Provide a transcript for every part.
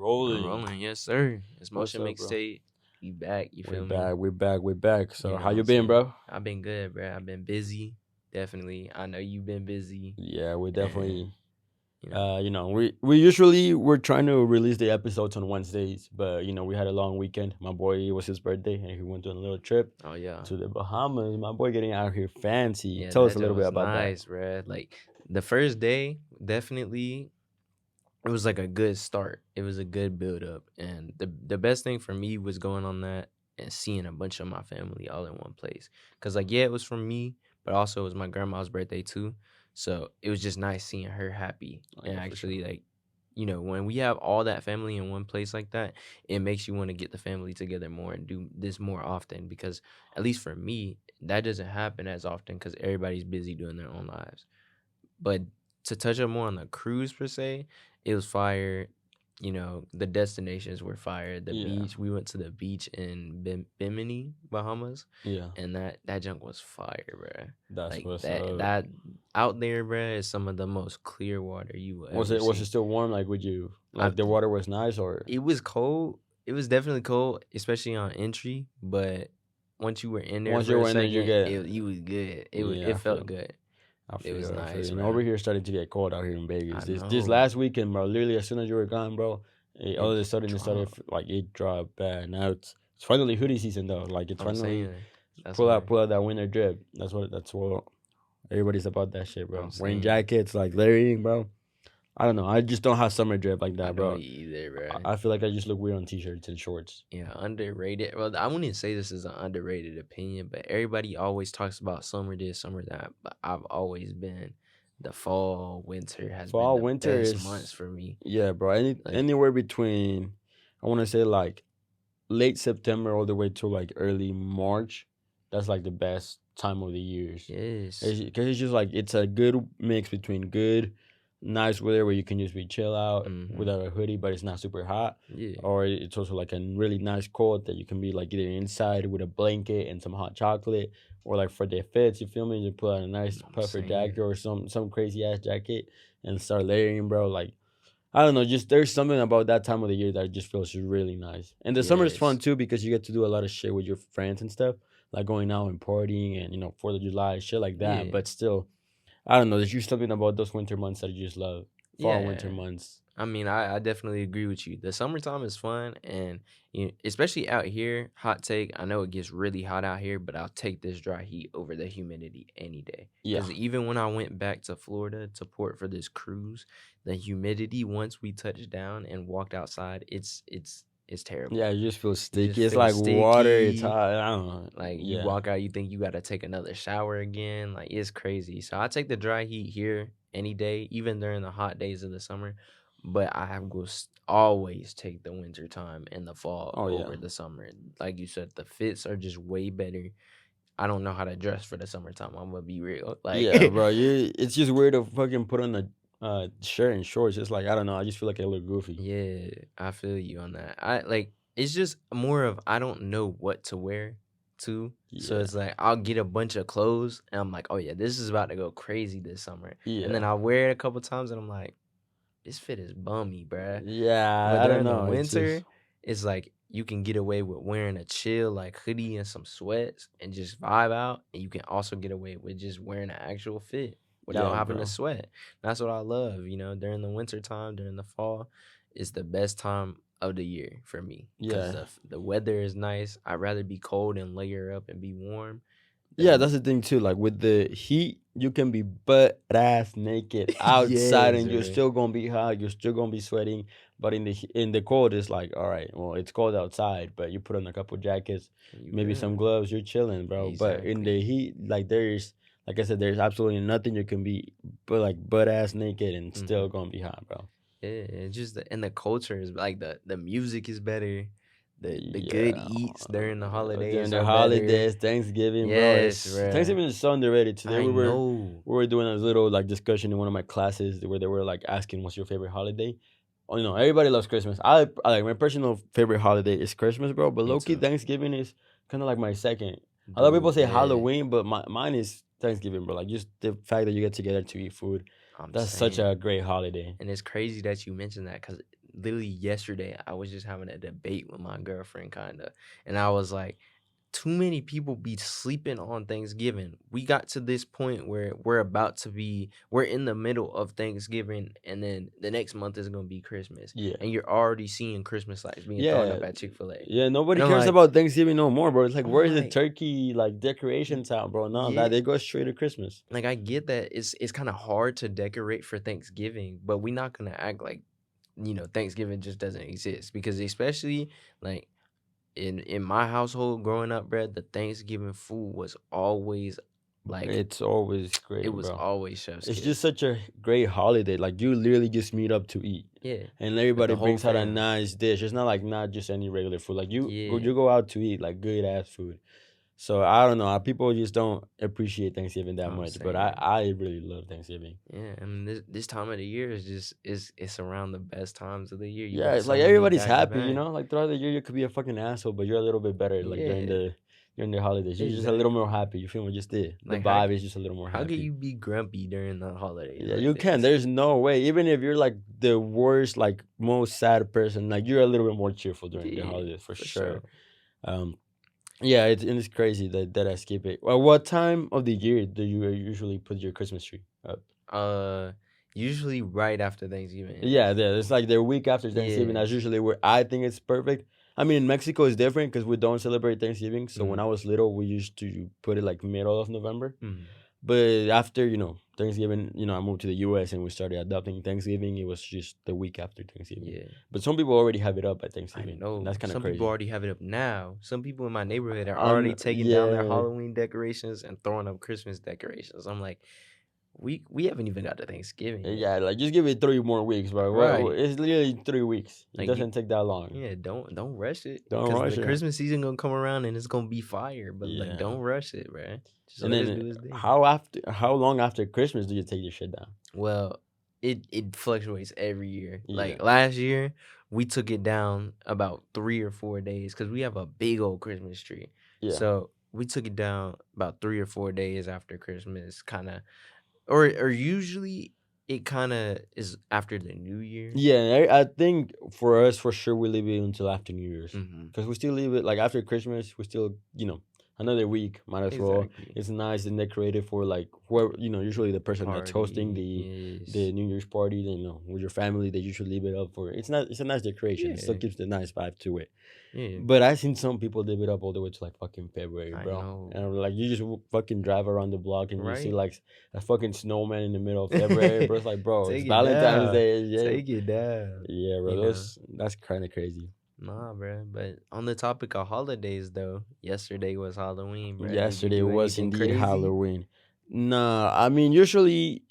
rolling. Rolling, yes, sir. It's What's Motion up, bro? Mixtape. We back, you We're feel me? back. We're back. We're back. So You know how what you I'm been, saying? bro? I've been good, bro. I've been busy. Definitely. I know you've been busy. Yeah, we're And, definitely. you know, We usually we're trying to release the episodes on Wednesdays, but we had a long weekend. My boy, it was his birthday, and he went on a little trip oh, yeah. to the Bahamas. My boy getting out here fancy. Yeah, Tell us that a joke little bit was about that. nice, bro. Like, the first day, definitely, it was like a good start. It was a good build up. And the best thing for me was going on that and seeing a bunch of my family all in one place. Because, like, yeah, it was from me, but also it was my grandma's birthday, too. So it was just nice seeing her happy. Oh, And yeah, for actually, sure. like, when we have all that family in one place like that, it makes you want to get the family together more and do this more often. Because, at least for me, that doesn't happen as often because everybody's busy doing their own lives. But to touch up more on the cruise per se, it was fire. The destinations were fire. The Yeah, beach, we went to the beach in Bimini, Bahamas, yeah. and that junk was fire, bruh. That's Like what's that up. that out there, bruh, is some of the most clear water you will Was ever it see. still warm? Like, would you I, like the water was nice or? it was cold. It was definitely cold, especially on entry. But once you were in there Once for you a were in there, you second, get. you was good. Yeah, It felt good. I It was feel, I feel. nice, And bro. over here, started to get cold out here in I Vegas. This know. last weekend, bro. Literally, as soon as you were gone, bro, all of a sudden it started Drop. like it dropped bad. Now it's finally hoodie season though. Like it's I'm finally saying that's pull why out that winter drip. That's what everybody's about that shit, bro. I'm Wearing saying jackets, like layering, bro. I don't know. I just don't have summer drip like I that, don't bro. either, bro. I feel like I just look weird on t-shirts and shorts. Yeah, underrated. Well, I wouldn't say this is an underrated opinion, but everybody always talks about summer this, summer that. But I've always been the fall, winter has been Fall, the winter best is months for me. yeah, bro. Like, Anywhere between, I want to say like late September all the way to like early March. That's like the best time of the years. yes. Because it's just like it's a good mix between good, nice weather where you can just be chill out Mm-hmm. without a hoodie, but it's not super hot. Yeah. Or it's also like a really nice cold that you can be like either inside with a blanket and some hot chocolate, or like for the fits, you feel me? You put on a nice I'm puffer saying. jacket or some crazy ass jacket and start layering, bro. Like I don't know, just there's something about that time of the year that just feels really nice. And the summer is fun Yes. too because you get to do a lot of shit with your friends and stuff, like going out and partying and 4th of July shit like that. Yeah. But still, I don't know. There's just something about those winter months that you just love. Fall, Yeah. winter months. I mean, I definitely agree with you. The summertime is fun, and especially out here. Hot take. I know it gets really hot out here, but I'll take this dry heat over the humidity any day. Yeah, Because even when I went back to Florida to port for this cruise, the humidity once we touched down and walked outside, it's terrible. yeah. You just feel You just sticky. It's feel like water. It's sticky. hot. I don't know. Like you Yeah, walk out, you think you gotta take another shower again. Like it's crazy. So I take the dry heat here any day, even during the hot days of the summer. But will always take the winter time and the fall oh yeah, over the summer. Like you said, the fits are just way better. I don't know how to dress for the summertime. I'm gonna be real. yeah, Like bro. It's just weird to fucking put on a shirt and shorts. It's like I don't know. I just feel like I look goofy. yeah, I feel you on that. I like it's just more of I don't know what to wear too. So Yeah, it's like I'll get a bunch of clothes and I'm like, oh yeah, this is about to go crazy this summer. And then yeah, I'll wear it a couple times and I'm like, this fit is bummy, bruh. But yeah. I don't during the know. It's just winter, it's like you can get away with wearing a chill like hoodie and some sweats and just vibe out. And you can also get away with just wearing an actual fit without yeah, having to bro. sweat. That's what I love, during the winter time, during the fall, it's the best time of the year for me because Yeah. the weather is nice. I'd rather be cold and layer up and be warm Yeah, than that's the thing too. Like with the heat, you can be butt ass naked outside, yes, and you're bro. still gonna be hot. You're still gonna be sweating. But in the cold, it's like, all right, well, it's cold outside, but you put on a couple jackets, You maybe some good. gloves. You're chilling, bro. But in Exactly. the heat, like I said, there's absolutely nothing you can be, but like butt ass naked and Mm-hmm. still gonna be hot, bro. Yeah, it's just and the culture is like the music is better. The good Yeah, eats during the during holidays the are better. holidays, Thanksgiving, bro. Yes, It's bruh. Thanksgiving is so underrated. Today I know. we were doing a little like discussion in one of my classes where they were like asking, "What's your favorite holiday?" Oh, everybody loves Christmas. I like my personal favorite holiday is Christmas, bro. But Me low key, too. Thanksgiving is kind of like my second. A lot of people Dude, say yeah. Halloween, but mine is Thanksgiving, bro. Like just the fact that you get together to eat food. I'm That's such saying. a great holiday. And it's crazy that you mentioned that because literally yesterday, I was just having a debate with my girlfriend, kind of, and I was like, too many people be sleeping on Thanksgiving. We got to this point where we're in the middle of Thanksgiving, and then the next month is gonna be Christmas, Yeah. and you're already seeing Christmas lights being thrown Yeah. up at Chick-fil-A. Yeah, And nobody I'm cares like, about Thanksgiving no more, bro. It's like, I'm where's the like, turkey like decorations out, bro? No, yeah, that they go straight to Christmas. like I get that it's kind of hard to decorate for Thanksgiving, but we're not gonna act like Thanksgiving just doesn't exist, because especially like in my household growing up, bruh, the Thanksgiving food was always like It's always it great, was bro. always chef's It's just kiss. such a great holiday. Like you literally just meet up to eat, Yeah, and with everybody the whole brings out a family. nice dish. It's not like not just any regular food. Like Yeah, you go out to eat like good ass food. So I don't know. People just don't appreciate Thanksgiving that I'm much, but saying. I really love Thanksgiving. Yeah, I mean this time of the year is just it's around the best times of the year. You Yeah, got it's like so many everybody's back to happy, you back. know. Like throughout the year, you could be a fucking asshole, but you're a little bit better. Like Yeah, during the holidays, you're just a little exactly. more happy. You feel me? Just the Like vibe is just a little more how can happy. you be grumpy during the holidays Yeah, like you can. this? There's no way. Even if you're like the worst, like most sad person, like you're a little bit more cheerful during the Yeah, holidays for for sure. sure. Um, yeah, it's crazy that I skip it. Well, what time of the year do you usually put your Christmas tree up? Uh, Usually right after Thanksgiving Yeah, ends. it's like the week after Thanksgiving. Yeah. That's usually where I think it's perfect. I mean, in Mexico it's different because we don't celebrate Thanksgiving. So when Mm, I was little, we used to put it like middle of November. mm, But after Thanksgiving, I moved to the U.S. and we started adopting Thanksgiving. It was just the week after Thanksgiving. yeah. But some people already have it up at I Thanksgiving, and know. that's kind of Some people crazy. already have it up now. Some people in my neighborhood are already taking down their Yeah, Halloween decorations and throwing up Christmas decorations. I'm like, we haven't even got to Thanksgiving yet. yeah. Like just give it 3 more weeks, bro. Right. It's literally 3 weeks. It Like doesn't take that long. yeah, don't rush it, Don't because the rush it. Christmas season gonna come around and it's gonna be fire. But like, Yeah. don't rush it, bruh. Just And let then us do his thing. how long after Christmas do you take your shit down? Well, it fluctuates every year. Yeah. Like last year, we took it down about 3 or 4 days because we have a big old Christmas tree. Yeah. So we took it down about 3 or 4 days after Christmas, kind of, or usually it kind of is after the New Year. Yeah, I think for us, for sure, we leave it until after New Year's. Mm-hmm. Because we still leave it, like, after Christmas, we still, another week, might as well. Exactly. It's nice and decorated for, like, whoever, usually the person that's hosting Party. the Yes. New Year's party, with your family, they usually leave it up for, it's a nice decoration. It still Yeah. keeps the nice vibe to it. Yeah. But I've seen some people leave it up all the way to, like, fucking February, I bro. know. And I'm like, you just fucking drive around the block and you see, Right? like, a fucking snowman in the middle of February, bro. It's like, bro, it's Take it Valentine's down. Day. Yeah. Take it down. Yeah, bro, You know. that's kind of crazy. Nah, bro. But on the topic of holidays, though, yesterday was Halloween, bro. Did you Yesterday do was anything indeed crazy? Halloween. Nah, I mean, usually,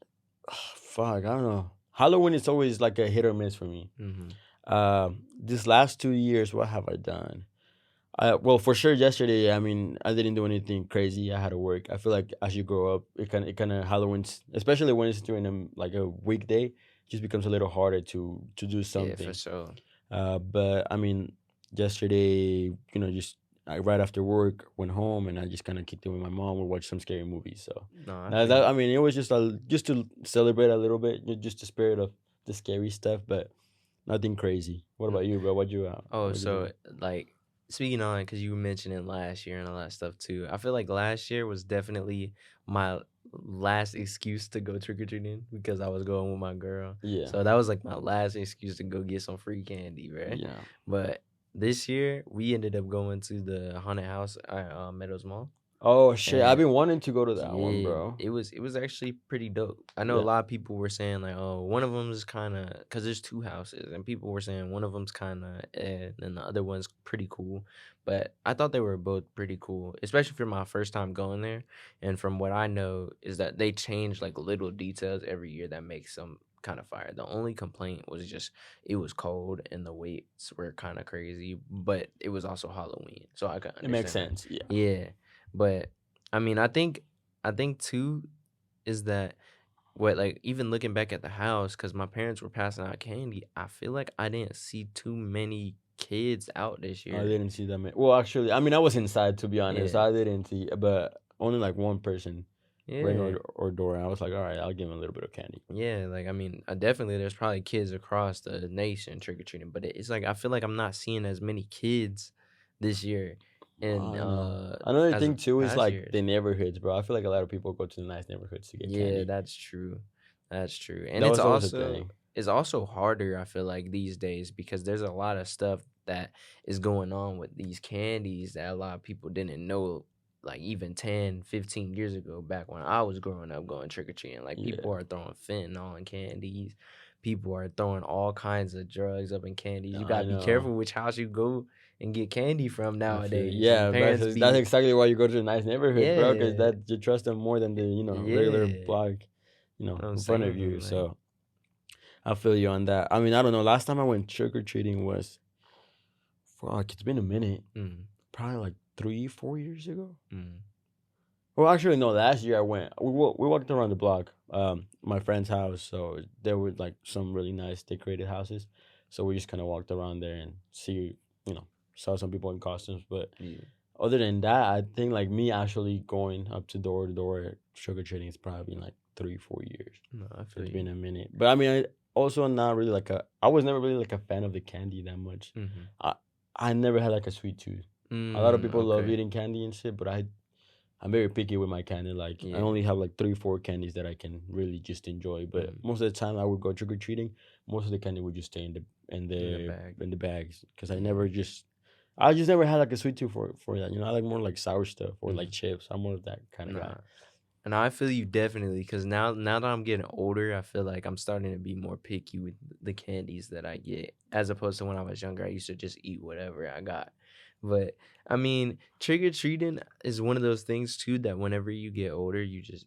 fuck, I don't know. Halloween is always like a hit or miss for me. Mm-hmm. This last 2 years, what have I done? Well, for sure, yesterday. I mean, I didn't do anything crazy. I had to work. I feel like as you grow up, it kind of Halloween's, especially when it's during like a weekday, just becomes a little harder to do Yeah, for something. sure. But I mean, yesterday, just right after work, went home and I just kind of kicked it with my mom. We watched some scary movies. So No, I that think. I mean, it was just to celebrate a little bit, just the spirit of the scary stuff, but nothing crazy. What Mm. about you, bro? Oh, What you so do? like speaking on, because you were mentioning last year and all that stuff too. I feel like last year was definitely my last excuse to go trick or treating because I was going with my girl. Yeah, So that was like my last excuse to go get some free candy, right? yeah. But this year we ended up going to the haunted house at Meadows Mall. Oh shit, I've And been wanting to go to that one, yeah, bro. it was actually pretty dope. I know a Yeah, lot of people were saying like, oh, one of them is kind of because there's two houses, and people were saying one of them's kind of and the other one's pretty cool. But I thought they were both pretty cool, especially for my first time going there. And from what I know is that they change like little details every year that makes them kind of fire. The only complaint was just it was cold and the waits were kind of crazy, but it was also Halloween, so I could it makes understand that. sense. Yeah, Yeah, but I mean, I think too is that what like even looking back at the house because my parents were passing out candy. I feel like I didn't see too many kids out this I year. didn't see that many. Well, actually, I mean, I was inside to be honest. Yeah, I didn't see, but only like one person. Rain Yeah. or Dora. I was like, all right, I'll give him a little bit of candy. Yeah, like I mean, definitely there's probably kids across the nation trick or treating, but it's like I feel like I'm not seeing as many kids this year and I know. Another as thing the too is past like years. the neighborhoods, bro. I feel like a lot of people go to the nice neighborhoods to get Yeah, candy. that's true. That's true. And That was always a thing. it's also harder, I feel like, these days because there's a lot of stuff that is going on with these candies that a lot of people didn't know like even 10, 15 years ago back when I was growing up going trick or treating. Like people Yeah, are throwing fentanyl in candies. People are throwing all kinds of drugs up in candies. You I gotta be know. careful which house you go and get candy from I feel nowadays. And yeah, parents that's be exactly why you go to the nice neighborhoods, bro. Because yeah, that you trust them more than the regular yeah. block, I'm in front of you. saying like So I feel you on that. I mean, I don't know. Last time I went trick or treating was fuck. It's been a minute. mm, Probably like 3, 4 years ago. mm, Well, actually, no. Last year I went. We walked around the block. My friend's house. So there were like some really nice decorated houses. So we just kind of walked around there and you know, saw some people in costumes. But yeah. other than that, I think like me actually going up to door trick or treating is probably been like 3, 4 years. No, I So feel it's you. been a minute. But I mean, I also not really like a. I was never really like a fan of the candy that much. Mm-hmm. I I never had like a sweet tooth. A lot of people love Okay. eating candy and shit, but I'm very picky with my candy. Like I Yeah. only have like 3, 4 candies that I can really just enjoy. But Mm. most of the time I would go trick or treating. Most of the candy would just stay in In the the bag. in the bags because Yeah. I just never had like a sweet tooth for that. I like more like sour stuff or like Mm. chips. I'm more of that kind of guy. Nah. And I feel you definitely because now that I'm getting older, I feel like I'm starting to be more picky with the candies that I get, as opposed to when I was younger. I used to just eat whatever I got. But I mean, trick or treating is one of those things too that whenever you get older, you just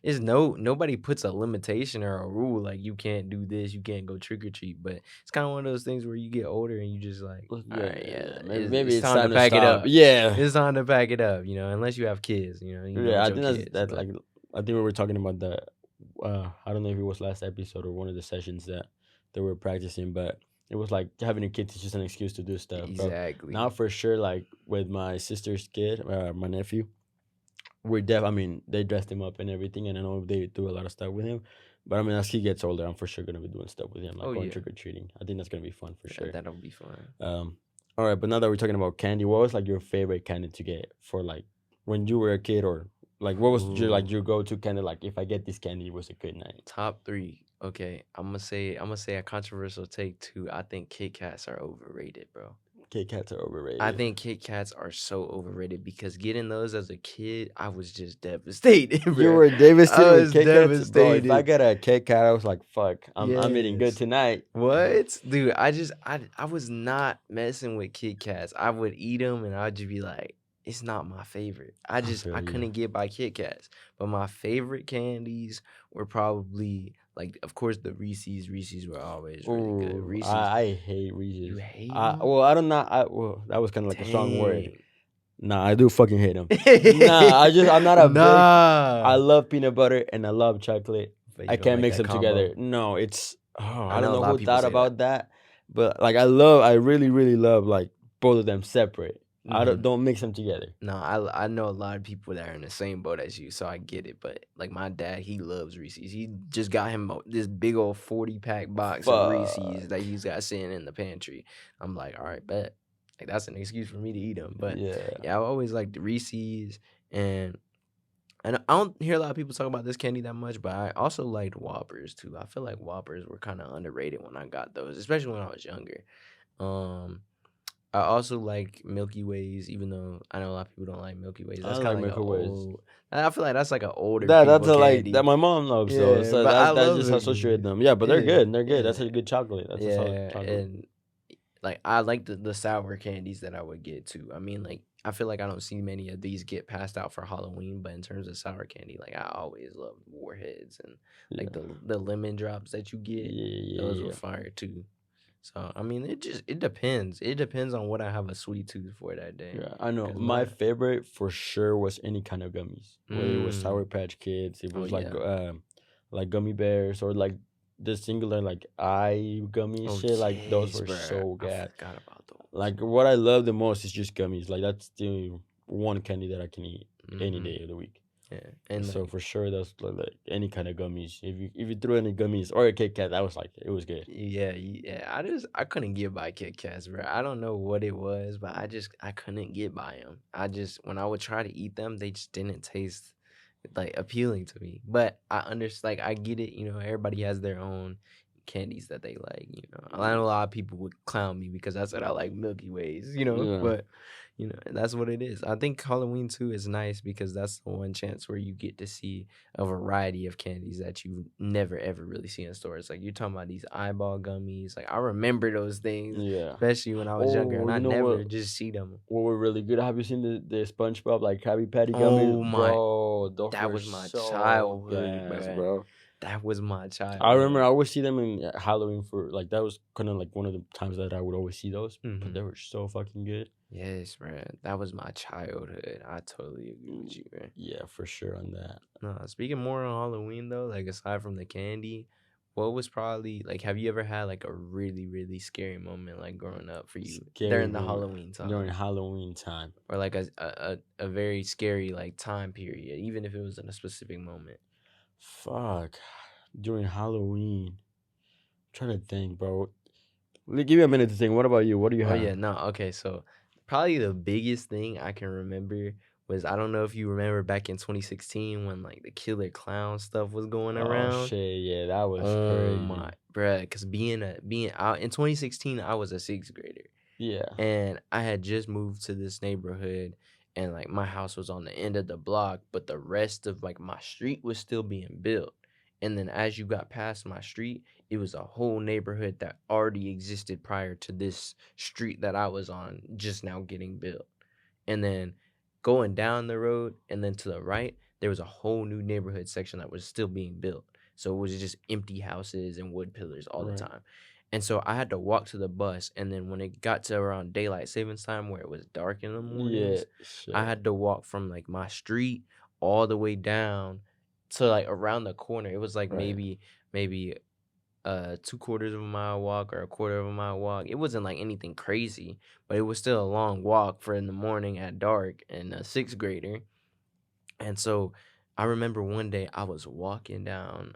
it's nobody puts a limitation or a rule like you can't do this, you can't go trick or treat. But it's kind of one of those things where you get older and you just like, Well, all yeah, right, yeah, yeah, yeah. Maybe it's it's time to time to pack it stop. up. Yeah, It's time to pack it up, unless you have kids, you go yeah. with I your think kids. that But like I think we were talking about the. I don't know if it was last episode or one of the sessions that they were practicing, but it was like having a kid is just an excuse to do stuff, bro. Now exactly. for sure, like with my sister's kid, my nephew, I mean, they dressed him up and everything, and I know they do a lot of stuff with him. But I mean, as he gets older, I'm for sure gonna be doing stuff with him, like Oh going yeah, trick or treating. I think that's gonna be fun for yeah, sure. that'll be fun. Um, all right, but now that we're talking about candy, what was like your favorite candy to get for like when you were a kid, or like what was Ooh, your go to candy? Like if I get this candy, it was a good night. top three. Okay, I'm gonna say a controversial take too. I think Kit Kats are overrated, bro. Kit Kats are I overrated. think Kit Kats are so overrated because getting those as a kid, I was just devastated, You bro. were I devastated with was Kit Kats, bro. If I devastated. get a Kit Kat, I was like, "Fuck, I'm eating good Yes. tonight." What? Dude, I was not messing with Kit Kats. I would eat them and I'd just be like, it's not my favorite. I feel I you. couldn't get by Kit Kats. But my favorite candies were probably like of course the Reese's. Reese's were always really good. Ooh, Reese's, I hate you Reese's. hate them? I don't know. Well, that was kind of like a strong word. Dang. Nah, I do fucking hate them. Nah, I'm not a big. I Nah. love peanut butter and I love chocolate. But I you don't can't like mix that them together. combo. No, it's I I don't know a know lot of who people thought say that. about that, but like I really really love like both of them separate. I Hmm. don't mix them together. No, I know a lot of people that are in the same boat as you, so I get it. But like my dad, he loves Reese's. He just got him this big old 40-pack box of Reese's that Fuck. he's got sitting in the pantry. I'm like, all right, bet. Like that's an excuse for me to eat them. But Yeah. yeah, I always liked the Reese's, and I don't hear a lot of people talk about this candy that much. But I also liked Whoppers too. I feel like Whoppers were kind of underrated when I got those, especially when I was younger. Um, I also like Milky Ways, even though I know a lot of people don't like Milky Ways. I That's don't kind like of like an microwaves. old. I feel like that's like an older That's people a like that candy. my mom loves though. Yeah, So but I that love just Milky associate Ways. them. Yeah, but they're Yeah, good. They're good. That's yeah, a good chocolate. That's a solid yeah, chocolate. and like I like the sour candies that I would get too. I mean, like I feel like I don't see many of these get passed out for Halloween, but in terms of sour candy, like I always loved Warheads and like Yeah. the lemon drops that you get. Yeah, Those yeah, were yeah. fire too. So I mean, it depends. It depends on what I have a sweet tooth for that day. Yeah, I know. Cause My my favorite for sure was any kind of gummies. Whether it was Sour mm, Patch Kids, it oh was yeah, like gummy bears or like the singular like eye gummy oh shit. Like those yes, were bro. so I good. forgot about those. Like what I love the most is just gummies. Like that's the one candy that I can eat any Hmm. day of the week. Yeah, and So like for sure, that's like any kind of gummies. If you threw any gummies or a Kit Kat, that was like it was good. yeah, yeah. I couldn't get by Kit Kats, bro. I don't know what it was, but I couldn't get by them. I just when I would try to eat them, they just didn't taste like appealing to me. But I understand, like I get it. You know, everybody has their own candies that they like. You know, I know a lot of people would clown me because I said I like Milky Ways. You know, Yeah, but you know that's what it is. I think Halloween too is nice because that's the one chance where you get to see a variety of candies that you never ever really see in stores. Like you're talking about these eyeball gummies. Like I remember those things, yeah. especially when I was younger, Oh, and I you know never what? just see them. What were really good? Have you seen the SpongeBob like Krabby Patty gummies, Oh my, bro? Those that were was my so childhood, gas, bruh. bro. That was my I remember childhood. I always see them in Halloween for like that was kind of like one of the times that I would always see those, but Hmm. they were so fucking good. Yes, bruh. That was my childhood. I totally agree with Mm, you, bruh. yeah, for sure on that. No, speaking more on Halloween though, like aside from the candy, what was probably like? Have you ever had like a really, really scary moment like growing up for you Scary during the moment Halloween during time, Halloween time. or like a very scary like time period, even if it was in a specific moment? Fuck, during Halloween. Trying to think, bro. Give me a minute to think. What about you? What do you Oh have? yeah, no, okay. So probably the biggest thing I can remember was I don't know if you remember back in 2016 when like the killer clown stuff was going Oh around. shit, yeah, that was Oh my, crazy. bruh, because being out in 2016, I was a sixth grader, Yeah, and I had just moved to this neighborhood, and like my house was on the end of the block, but the rest of like my street was still being built. And then as you got past my street, it was a whole neighborhood that already existed prior to this street that I was on just now getting built. And then going down the road and then to the right, there was a whole new neighborhood section that was still being built. So it was just empty houses and wood pillars all the right. time. And so I had to walk to the bus. And then when it got to around daylight savings time where it was dark in the Yeah, mornings, I shit. had to walk from like my street all the way down to like around the corner. It was like Right. maybe 2/4 of a mile walk or a quarter of a mile walk. It wasn't like anything crazy, but it was still a long walk for in the morning at dark and a sixth grader. And so I remember one day I was walking down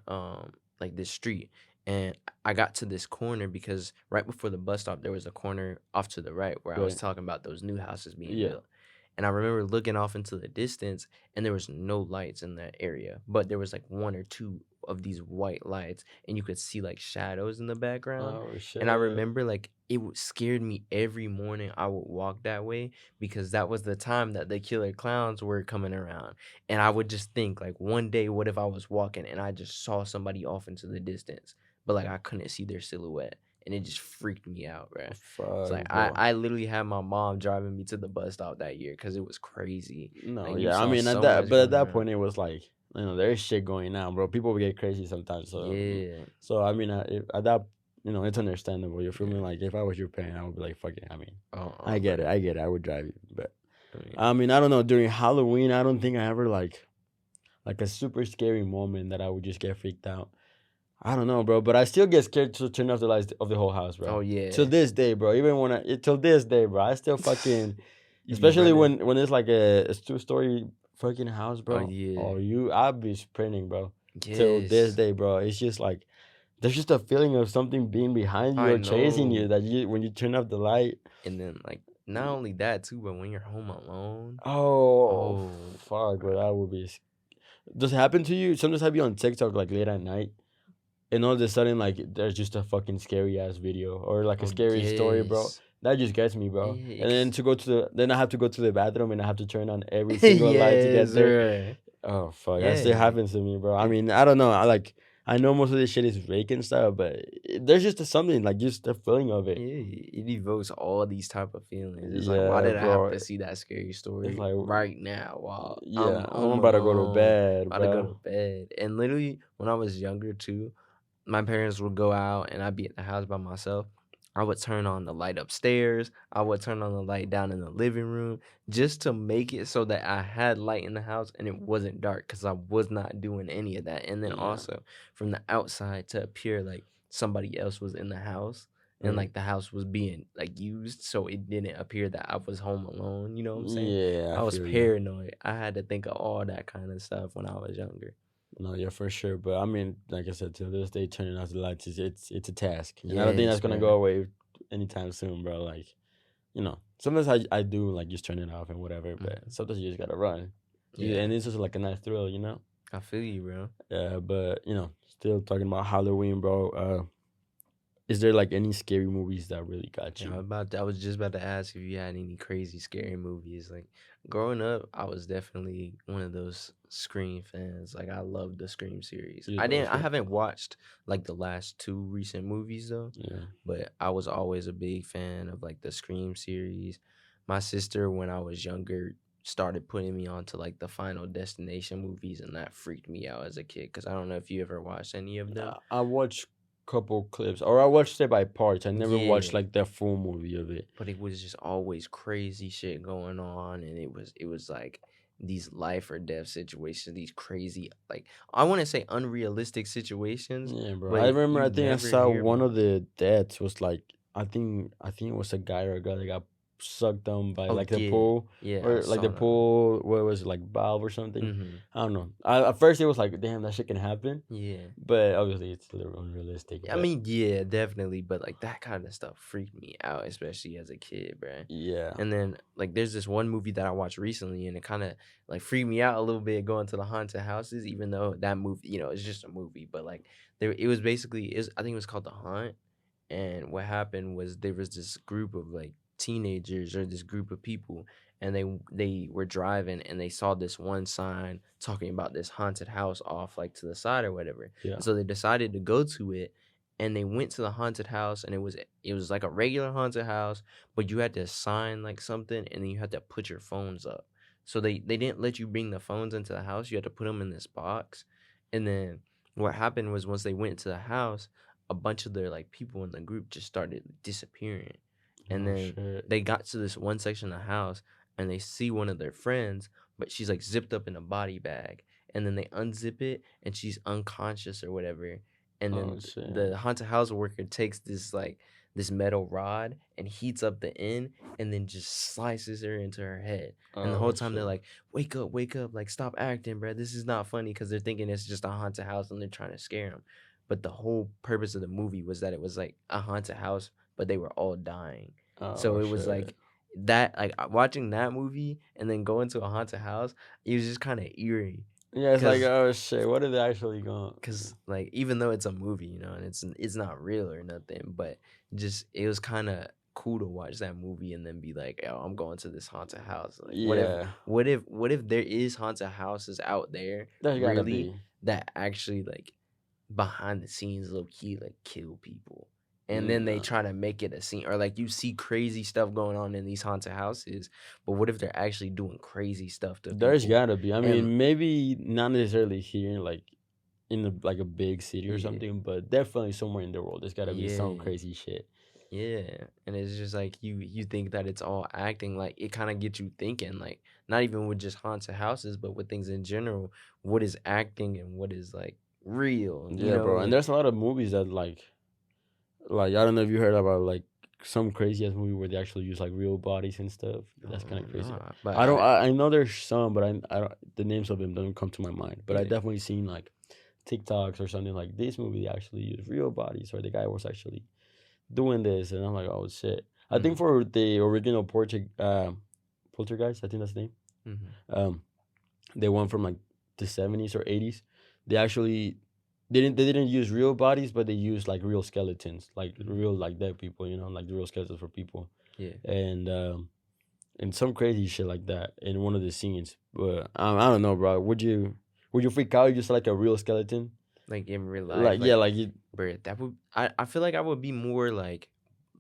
like this street, and I got to this corner because right before the bus stop there was a corner off to the right where I was Right. talking about those new houses being Yeah. built. And I remember looking off into the distance and there was no lights in that area, but there was like one or two of these white lights and you could see like shadows in the background. Oh And I shit. remember like scared me every morning I would walk that way because that was the time that the killer clowns were coming around. And I would just think like one day, what if I was walking and I just saw somebody off into the distance, but like I couldn't see their silhouette, and it just freaked me out, bruh. It's Fuck, like I bro. I literally had my mom driving me to the bus stop that year because it was crazy. No, Like you yeah. I saw mean, so much at going that around. point, it was like there's shit going on, bro. People would get crazy sometimes. Yeah, So I mean, at that, it's understandable. You feel me? yeah. Like if I was your parent, I would be like, fuck it. I mean, Bro. I get it. I would drive you, but Oh, yeah. I mean, I don't know. During Halloween, I don't think I ever like a super scary moment that I would just get freaked out. I don't know, bro, but I still get scared to turn off the lights of the whole house, Oh bro. To yeah. this day, bro. Even when till this day, bro, I still fucking, You be especially running. when it's like a two-story fucking house, Oh bro. yeah. Oh, I'll be sprinting, bro. Till this Yes. day, bro. It's just like there's just a feeling of something being behind you I or chasing you know. that you when you turn off the light. And then like not only that too, but when you're home alone. Oh, Oh, fuck, bro. bruh. That would be. Does it happen to you? Sometimes have you on TikTok like late at night, and all of a sudden like there's just a fucking scary ass video or like a Oh scary story, bro. yes. That just gets me, bro. Yeah, And then to go to then I have to go to the bathroom and I have to turn on every single light to get yes, there. right. Oh fuck, that still Yeah. happens to me, bro. I It, mean, I don't know. I know most of this shit is fake and stuff, but there's just something like just the feeling of it. it evokes all these type of feelings. It's like, why Yeah, did I have bro. to see that scary It's story like right now while I'm yeah, I'm home about to go to alone, bed, about to go bro. to bed? And literally, when I was younger too, my parents would go out and I'd be at the house by myself. I would turn on the light upstairs. I would turn on the light down in the living room just to make it so that I had light in the house and it wasn't dark because I was not doing any of that. And then Yeah, also from the outside to appear like somebody else was in the house. and Right. like the house was being like used, so it didn't appear that I was home alone. You know what I'm saying? Yeah, I I was feel you. paranoid. I had to think of all that kind of stuff when I was younger. No, yeah, for sure. But I mean, like I said, to this day, turning off the lights is it's a task, and I don't think Yes, that's gonna bro. go away anytime soon, bro. Like, sometimes I do like just turn it off and whatever, but Mhm. sometimes you just gotta run. Yeah, And it's just like a nice thrill. I feel you, bro. But still talking about Halloween, bro. Is there like any scary movies that really got Yeah, you? I was just about to ask if you had any crazy scary movies. Like growing up, I was definitely one of those Scream fans. Like I loved the Scream series. You love I Scream? haven't watched like the last two recent movies though, Yeah. but I was always a big fan of like the Scream series. My sister, when I was younger, started putting me onto like the Final Destination movies, and that freaked me out as a kid. Because I don't know if you ever watched any of them. I watched couple clips, or I watched it by parts. I never watched Yeah, like the full movie of it. but it was just always crazy shit going on, and it was like these life or death situations, these crazy, like, I want to say unrealistic situations, Yeah, bro. I but remember. you I think I never saw hear one about of them. the deaths was like I think it was a guy or a girl that got sucked down by Oh like the yeah, pool yeah, I or like the saw that one. pool. What was it, like valve or something? Mm-hmm. I don't know. At first it was like, damn, that shit can happen, Yeah. but obviously it's a little unrealistic. I But mean, yeah, definitely, but like that kind of stuff freaked me out, especially as a kid, bruh. yeah, And then like there's this one movie that I watched recently, and it kind of like freaked me out a little bit going to the haunted houses, even though that movie, it's just a movie, but like there it was basically is I think it was called The Haunt. And what happened was there was this group of like teenagers or this group of people, and they were driving and they saw this one sign talking about this haunted house off like to the side or whatever. yeah. And so they decided to go to it, and they went to the haunted house, and it was like a regular haunted house, but you had to sign like something, and then you had to put your phones up. So they didn't let you bring the phones into the house. You had to put them in this box. And then what happened was once they went to the house, a bunch of their like people in the group just started disappearing. And Oh then shit. they got to this one section of the house, and they see one of their friends, but she's like zipped up in a body bag. And then they unzip it, and she's unconscious or whatever. And Oh then shit. the haunted house worker takes this metal rod and heats up the end, and then just slices her into her head. And the whole Oh time they're shit. like, wake up, like stop acting, bro. This is not funny," because they're thinking it's just a haunted house and they're trying to scare him. But the whole purpose of the movie was that it was like a haunted house, but they were all dying. So Oh it was shit. like that, like watching that movie and then going to a haunted house, it was just kind of eerie, Yeah, it's like, cause, oh shit, what are they actually going? cause like even though it's a movie, and it's not real or nothing, but just it was kind of cool to watch that movie and then be like, oh, I'm going to this haunted house. Like, Yeah, what if there is haunted houses out there there's gotta really be. that actually like behind the scenes low key like kill people, and then they No. try to make it a scene, or like you see crazy stuff going on in these haunted houses, but what if they're actually doing crazy stuff to There's people? gotta be. I And mean, maybe not necessarily here, like in like a big city or yeah, something, but definitely somewhere in the world. There's gotta be some yeah, crazy shit. yeah. And it's just like you think that it's all acting, like it kind of gets you thinking, like not even with just haunted houses, but with things in general, what is acting and what is like real, Yeah, bro. And like there's a lot of movies that like I don't know if you heard about like some crazy ass movie where they actually use like real bodies and stuff. That's kind of crazy. no, but I don't. I I know there's some, but I don't. The names of them don't come to my mind. But I yeah. definitely seen like TikToks or something like this movie actually used real bodies, or the guy was actually doing this, and I'm like, oh shit. I think Mm-hmm, for the original Poltergeist, I think that's the name. mm-hmm, Um, they went from like the 70s or 80s. They actually they didn't use real bodies, but they used like real skeletons, like mm-hmm. real like dead people, like the real skeletons for people, Yeah. and some crazy shit like that in one of the scenes. But I don't know, bro. Would you freak out if you saw like a real skeleton? Like in real life, Like yeah, like, like you. bro, that would I feel like I would be more like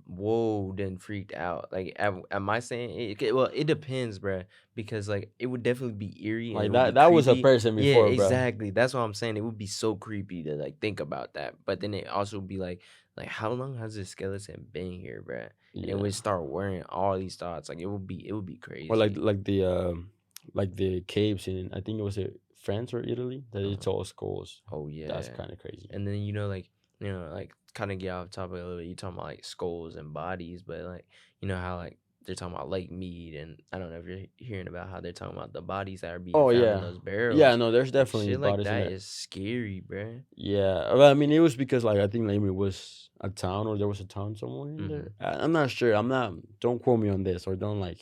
whoa than freaked out. Like, am I saying well, it depends, bro, because like it would definitely be eerie and it Like would be that was a creepy. person Yeah, before, bro. exactly. That's what I'm saying. It would be so creepy to like think about that. But then it also would be like how long has this skeleton been here, bro? And it Yeah. would start worrying all these thoughts. Like it would be Or like crazy. the caves in, I think it was France or Italy, that it's Uh, all skulls. oh That's yeah. kind of crazy. And then like like kind of get off topic a little bit. You talking about like skulls and bodies, but like how like they're talking about Lake Mead, and I don't know if you're hearing about how they're talking about the bodies that are being Oh found in yeah, those yeah. barrels. No, there's Like definitely shit like bodies in that there. is scary, bruh. Yeah, well, I mean, it was because like I think Lamy was a town, or there was a town somewhere in there. Mm-hmm. I'm not sure. I'm not. Don't quote me on this, or don't like.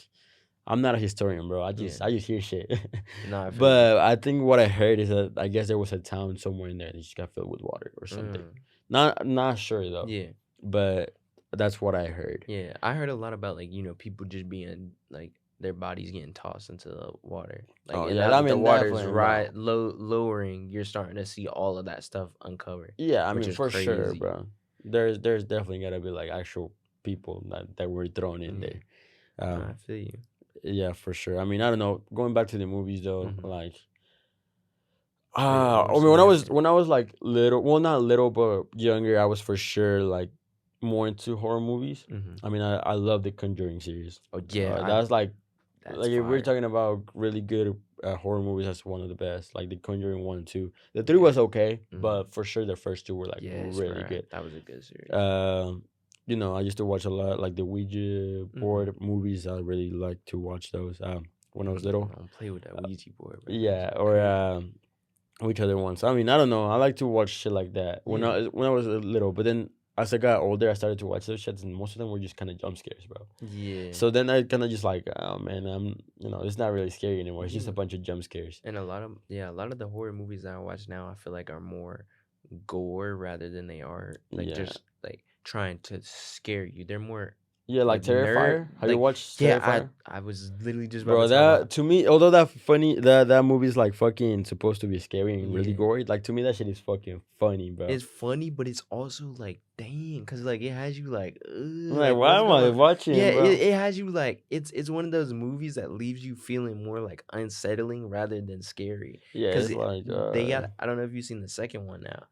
I'm not a historian, bro. Yeah. I just hear shit. No, I feel you. But I think what I heard is that I guess there was a town somewhere in there that just got filled with water or something. Mm. Not sure though, Yeah. but that's what I heard. Yeah. I heard a lot about like, people just being like their bodies getting tossed into the water. Like Oh and yeah, now I that the mean water's definitely, bro. lowering, you're starting to see all of that stuff uncovered, Yeah, I which mean is for sure, crazy. bro. There's definitely gotta be like actual people that were thrown in Yeah. there. No, I Um, feel you. yeah, for sure. I mean, I don't know. Going back to the movies though, Mm-hmm. like What I were mean, some of your favorite? when I was like little, well, not little, but younger, I was for sure like more into horror movies. Mm-hmm. I mean, I love the Conjuring series. Oh yeah, That's that's like if we're fire. talking about really good horror movies, that's one of the best. Like the Conjuring 1 and 2. The 3 Yeah. was okay, Mm-hmm. but for sure the first two were like Yes, really bro. good. That was a good series. Um, I used to watch a lot like the Ouija Mm-hmm. board movies. I really like to watch those when I was little. Don't play with that Ouija board, bro. That Yeah, shit or crazy. which other ones? I mean, I don't know. I like to watch shit like that Yeah. when I was little, but then as I got older, I started to watch those shits, and most of them were just kind of jump scares, bro. Yeah. So then I kind of just like, oh man, it's not really scary anymore. It's just a Yeah. bunch of jump scares. And a lot of the horror movies that I watch now, I feel like are more gore rather than they are like Yeah, just like trying to scare you. They're more yeah, like like nerd. Terrifier. Have you Like watched yeah, Terrifier? I was literally just about to Bro, talk that about to me, although that funny that movie's like fucking supposed to be scary and really yeah. gory, like to me that shit is fucking funny, bro. It's funny, but it's also like, dang, cause like it has you like, I'm like, like why what's am going I on? Yeah, watching, bro? it has you like, it's one of those movies that leaves you feeling more like unsettling rather than scary. Yeah, Cause it's like they got, I don't know if you've seen the second one now,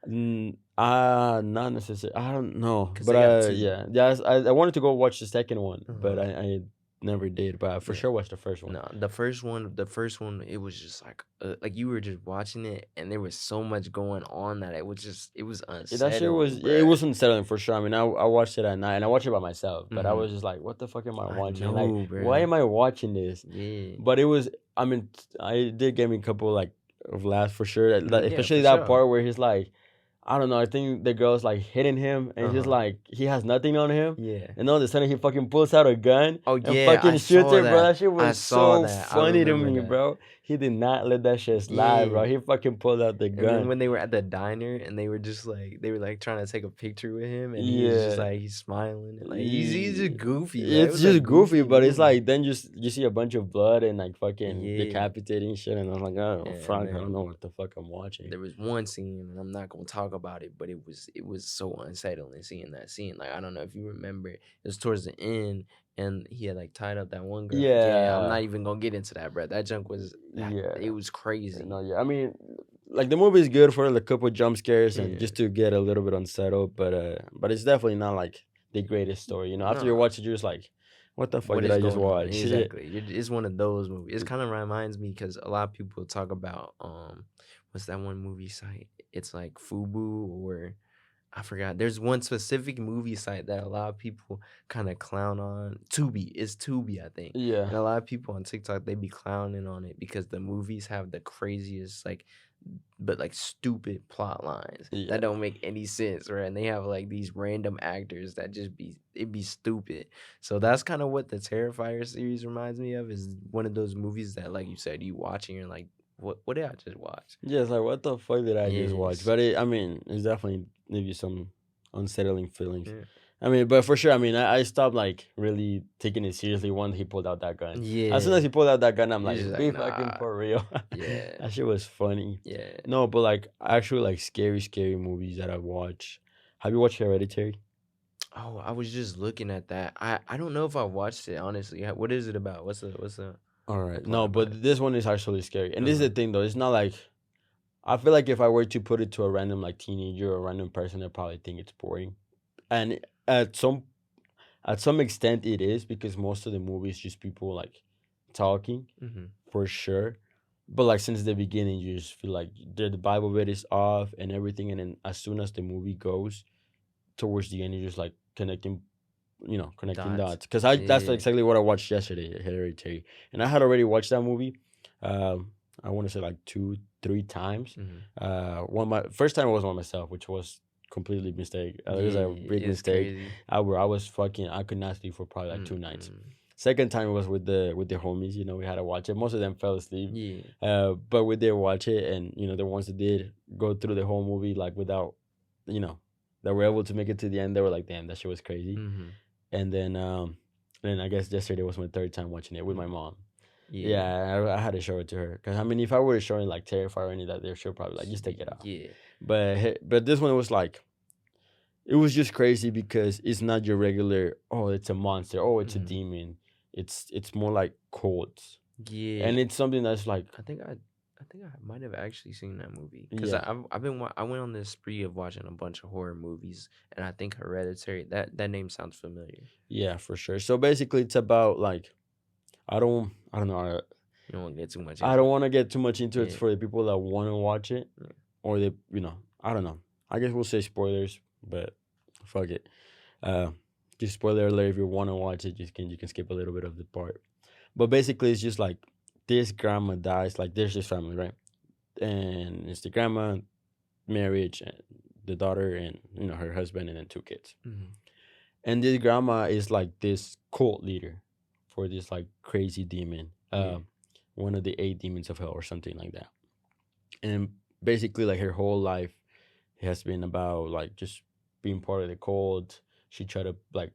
not necessarily. I don't know, cause but they got two. yeah, yeah. I wanted to go watch the second one, but Uh-huh. I never did. But I for Yeah. sure watched the first one. No, the first one, it was just like you were just watching it, and there was so much going on that it was Yeah, that shit was unsettling, yeah, it bruh. was unsettling for sure. I mean, I watched it at night and I watched it by myself, but I Mm-hmm. was just like, what the fuck am I I watching? Like, know, why bruh. am I watching this? Yeah. But it was, I mean, I did give me a couple like of laughs for sure. Yeah, for Especially that sure. part where he's like, I don't know. I think the girl's like hitting him, and he's Uh-huh. like, he has nothing on him, Yeah. and all of a sudden he fucking pulls out a gun Oh and yeah, I fucking shoots saw it, bro. that. That shit I was saw so that. I funny to remember me, that. bro. He did not let that shit slide, bro. Yeah. He fucking pulled out the And then gun. when they were at the diner and they were just like they were like trying to take a picture with him and he was just Yeah. like he's smiling and like he's just Ye- goofy, bro. It It's was a just goofy, goofy but it's movie. like then just you see a bunch of blood and like fucking Yeah. decapitating shit, and I'm like, oh And fuck, I don't then know what the fuck I'm watching. there was one scene, and I'm not gonna talk about it, but it was so unsettling seeing that scene. Like I don't know if you remember, it was towards the end, and he had like tied up that one girl. Yeah, I'm Yeah, not even gonna get into that, bro. That junk was it yeah, was crazy. no, yeah. I mean, like the movie is good for like a couple jump scares and Yeah, just to get a little bit unsettled, but it's definitely not like the greatest story. After you no. watch it, you're just like, what the fuck What did is I just going on? watch? Exactly. It's one of those movies. It kind of reminds me because a lot of people talk about what's that one movie site? It's like Fubu or I forgot. There's one specific movie site that a lot of people kind of clown on. Tubi. It's Tubi, I think. Yeah, And a lot of people on TikTok they be clowning on it because the movies have the craziest like but like stupid plot lines yeah, that don't make any sense, right? And they have like these random actors that just be stupid. So that's kind of what the Terrifier series reminds me of. Is one of those movies that, like you said, you watch and you're like, what did I just watch? yeah. It's like, what the fuck did I just watch? Yes. But I mean, it's definitely give you some unsettling feelings. Yeah. I mean, but for sure, I mean, I stopped like really taking it seriously once he pulled out that gun. As soon as Yeah. he pulled out that gun, I'm You're like, just like, be fucking nah. for real. Yeah. That shit was funny. Yeah. No, but like actual like scary movies that I watch. Have you watched Hereditary? Oh, I was just looking at that. I don't know if I watched it, honestly. What is it about? What's the All the right. plot No, about it? but this one is actually scary. And this is Uh-huh. the thing though. It's not like I feel like if I were to put it to a random like teenager or a random person, they'd probably think it's boring. And at some extent it is because most of the movie is just people like talking Mhm. for sure. But like since the beginning, you just feel like the Bible bit is off and everything, and then as soon as the movie goes, towards the end, you're just like connecting, connecting Dots. dots. Because that's Yeah. exactly what I watched yesterday, Hereditary, and I had already watched that movie. I want to say like 2, 3 times. Hmm. One my first time was by myself, which was completely mistake. It was a Yeah, big it's mistake. crazy. Where I was fucking, I could not sleep for probably like 2 nights. Mm-mm. Second time was with the homies. We had to watch it. Most of them fell asleep. Yeah. But we did watch it, and the ones that did go through the whole movie like without, you know, that were able to make it to the end, they were like, "Damn, that shit was crazy." Mm-hmm. And then I guess yesterday was my third time watching it with my mom. Yeah. Yeah, I had to show it to her because I mean, if I were showing like Terrifier or any of that, there, she'll probably like just take it off. Yeah. But this one was like, it was just crazy because it's not your regular. Oh, it's a monster. Oh, it's a Mm-hmm. demon. It's more like cults, Yeah. and it's something that's like, I think I might have actually seen that movie because yeah, I went on this spree of watching a bunch of horror movies, and I think Hereditary, that name sounds familiar. yeah, for sure. So basically, it's about like, I don't know. You don't want to get too much I into don't it. want to get too much into it Yeah. for the people that want to watch it, Yeah. or they, I don't know. I guess we'll say spoilers, but fuck it. Uh, just spoiler alert. If you want to watch it, you can skip a little bit of the part. But basically, it's just like this grandma dies. Like there's this family, right? And it's the grandma, marriage, and the daughter, and her husband, and then 2 kids. Mm-hmm. And this grandma is like this cult leader for this like crazy demon. Yeah. One of the 8 demons of hell or something like that. And basically, like her whole life has been about like just being part of the cult. She tried to like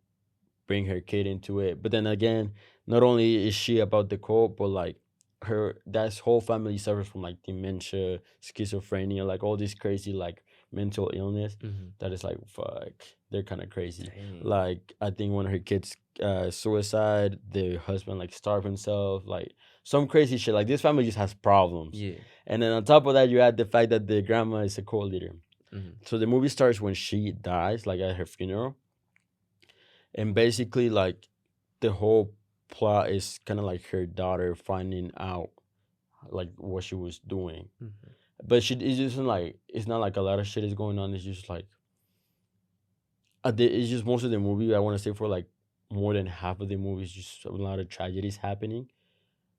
bring her kid into it, but then again, not only is she about the cult, but like her that whole family suffers from like dementia, schizophrenia, like all this crazy like mental illness Mm-hmm. that is like fuck, they're kind of crazy. Dang. Like I think one of her kids suicide, the husband like starved himself, like some crazy shit. Like this family just has problems. Yeah. And then on top of that, you add the fact that the grandma is a cult leader. Mm-hmm. So the movie starts when she dies, like at her funeral, and basically like the whole plot is kind of like her daughter finding out like what she was doing. Mm-hmm. But it's just like, it's not like a lot of shit is going on. It's just like it's just most of the movie. I want to say for like more than half of the movie is just a lot of tragedies happening,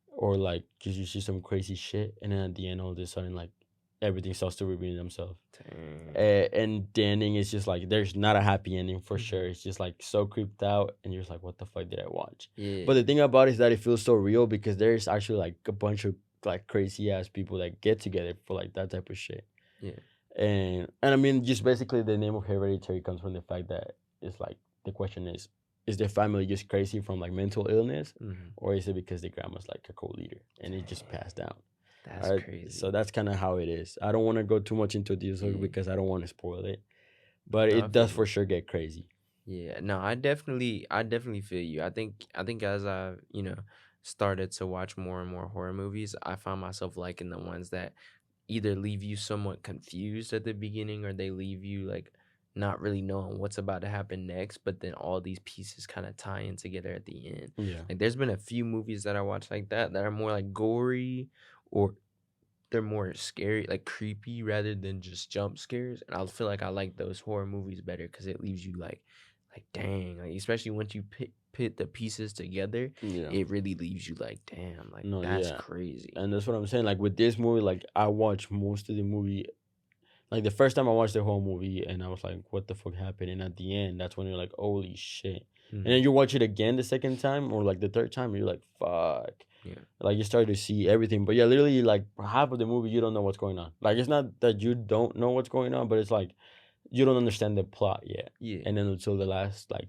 or like just you see some crazy shit, and then at the end, all of a sudden, like everything starts to reveal themselves. Dang. And the ending is just like there's not a happy ending for Mhm. sure. It's just like so creeped out, and you're just like, what the fuck did I watch? Yeah. But the thing about it is that it feels so real because there's actually like a bunch of like crazy ass people that get together for like that type of shit. Yeah. And I mean, just basically the name of Hereditary comes from the fact that it's like the question is the family just crazy from like mental illness, Mm-hmm. or is it because the grandma's like a co-leader and it just passed down? That's All right, crazy. so that's kind of how it is. I don't want to go too much into details Yeah. because I don't want to spoil it, but No, I it does feel for you. sure get crazy. Yeah, no, I definitely feel you. I think as I, started to watch more and more horror movies, I found myself liking the ones that either leave you somewhat confused at the beginning or they leave you like not really knowing what's about to happen next, but then all these pieces kind of tie in together at the end. Yeah, Like there's been a few movies that I watched like that are more like gory or they're more scary, like creepy rather than just jump scares. And I feel like I like those horror movies better because it leaves you like dang, like especially once you put the pieces together, yeah, it really leaves you like damn, like no, that's yeah, crazy. and that's what I'm saying. Like with this movie, like I watched most of the movie. Like the first time I watched the whole movie, and I was like, "What the fuck happened?" And at the end, that's when you're like, "Holy shit!" And Hmm. then you watch it again the second time, or like the third time, and you're like, "Fuck!" Yeah, Like you start to see everything. But yeah, literally, like half of the movie, you don't know what's going on. Like it's not that you don't know what's going on, but it's like you don't understand the plot yet. yeah, And then until the last like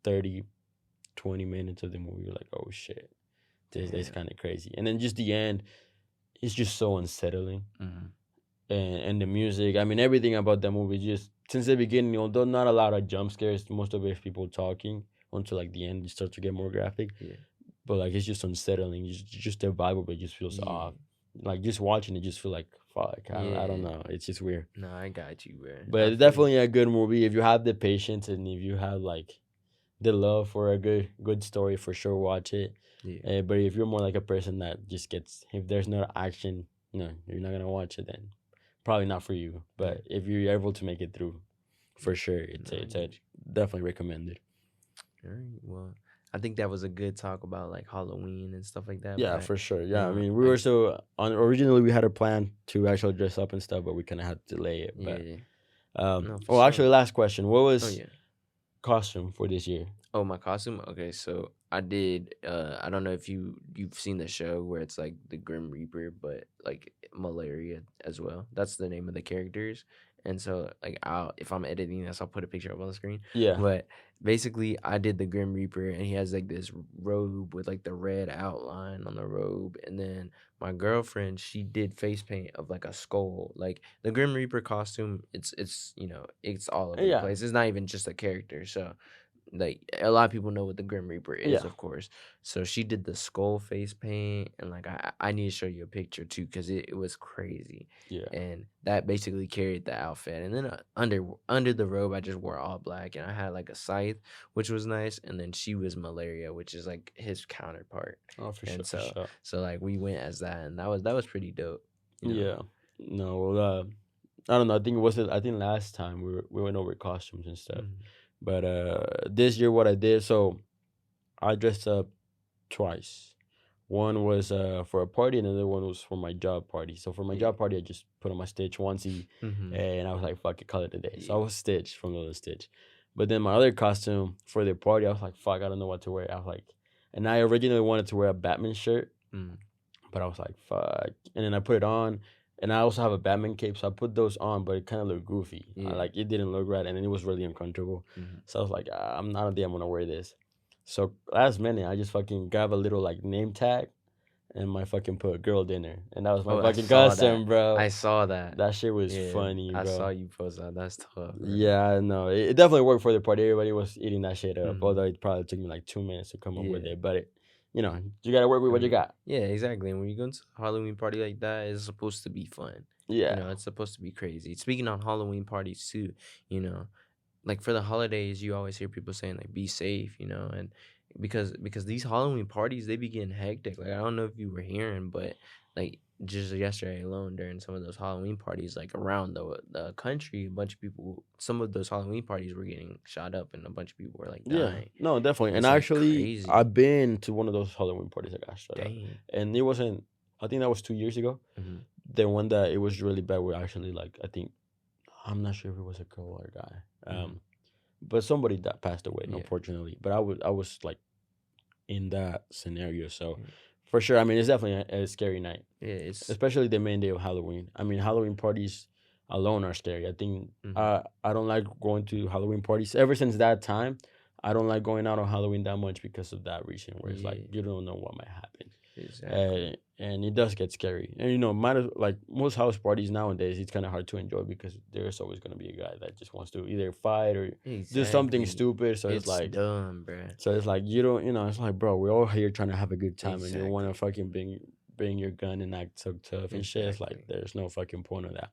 30, 20 minutes of the movie, you're like, "Oh shit, this damn. kind of crazy." And then just the end, it's just so unsettling. Hmm. And the music. I mean, everything about the movie just since the beginning. Although not a lot of jump scares, most of it is people talking until like the end. It starts to get more graphic, Yeah, but like it's just unsettling. Just the vibe of it just feels yeah, off. Like just watching it, just feel like fuck. I don't yeah. know. It's just weird. No, I got you, bro. But I it's feel you. definitely a good movie if you have the patience and if you have like the love for a good story. For sure, watch it. Yeah, But if you're more like a person that just gets if there's no action, no, you're not gonna watch it then. Probably not for you. yeah. But if you're able to make it through, for sure. It's No, I get you. definitely recommended. All right. Well, I think that was a good talk about like Halloween and stuff like that. Yeah, But for sure. you Yeah, I know, mean, we were I so on. Originally, we had a plan to actually dress up and stuff, but we kind of had to delay it. But yeah, no for well, sure. actually, last question: what Oh was yeah. costume for this year? Oh, my costume. Okay, so I did. I don't know if you've seen the show where it's like the Grim Reaper, but like malaria as well. That's the name of the characters. And so like I'll if I'm editing this, I'll put a picture up on the screen. Yeah. But basically, I did the Grim Reaper, and he has like this robe with like the red outline on the robe, and then my girlfriend she did face paint of like a skull. Like the Grim Reaper costume, it's it's all over the Yeah. place. It's not even just a character. So like a lot of people know what the Grim Reaper is, Yeah. of course. So she did the skull face paint, and like I need to show you a picture too because it was crazy, Yeah. and that basically carried the outfit. And then under the robe, I just wore all black, and I had like a scythe, which was nice, and then she was malaria, which is like his counterpart, Oh, for sure. and For sure. so like we went as that, and that was pretty dope, you know. Yeah. No. Well, I don't know. I think it was. I think last time we went over costumes and stuff. Mhm. But this year, what I did, so I dressed up twice. One was for a party, and another one was for my job party. So for my Yeah. job party, I just put on my Stitch onesie, Mm-hmm. and I was like, "Fuck it, call it a day." So I Yeah. was Stitch from Little Stitch. But then my other costume for the party, I was like, "Fuck, I don't know what to wear." I was like, and I originally wanted to wear a Batman shirt, Mm. but I was like, "Fuck," and then I put it on. And I also have a Batman cape, so I put those on, but it kind of looked goofy. Yeah. Like it didn't look right, and it was really uncomfortable. Mm-hmm. So I was like, I'm not a day I'm gonna wear this. So last minute, I just fucking grab a little like name tag and my fucking put girl dinner, and that was my Oh, I fucking saw that. costume, bro. I saw that. That shit was Yeah, funny, I saw bro. you post that. That's tough, bro. Yeah, I know. It definitely worked for the party. Everybody was eating that shit up. Hmm. Although it probably took me like 2 minutes to come up with Yeah. it, but you gotta work with I what you mean, got. yeah, exactly. And when you go to a Halloween party like that, it's supposed to be fun. Yeah, It's supposed to be crazy. Speaking on Halloween parties too, you know, like for the holidays, you always hear people saying like be safe, and because these Halloween parties they be getting hectic. Like I don't know if you were hearing, but like just yesterday alone during some of those Halloween parties, like around the country, a bunch of people, some of those Halloween parties were getting shot up, and a bunch of people were like yeah, dying. no, definitely. And And it's like actually, crazy. I've been to one of those Halloween parties that got shut up, Dang. and it wasn't. I think that was 2 years ago. Hmm. The one that it was really bad were actually like I think I'm not sure if it was a girl or a guy. Hmm. But somebody that passed away, Yeah. unfortunately. But I was like in that scenario, so Yeah. for sure. I mean, it's definitely a scary night, Yeah. It's. especially the main day of Halloween. I mean, Halloween parties alone are scary. I think Hmm. I don't like going to Halloween parties. Ever since that time, I don't like going out on Halloween that much because of that reason, where it's like Yeah. you don't know what might happen. Exactly. And it does get scary. And might as like most house parties nowadays, it's kind of hard to enjoy because there's always gonna be a guy that just wants to either fight or do something Exactly. stupid. So it's It's like, dumb, bruh. you don't, it's like, bro, we're all here trying to have a good time, and you want to Exactly. fucking bring your gun and act so tough and shit. It's like Exactly. there's no fucking point of that.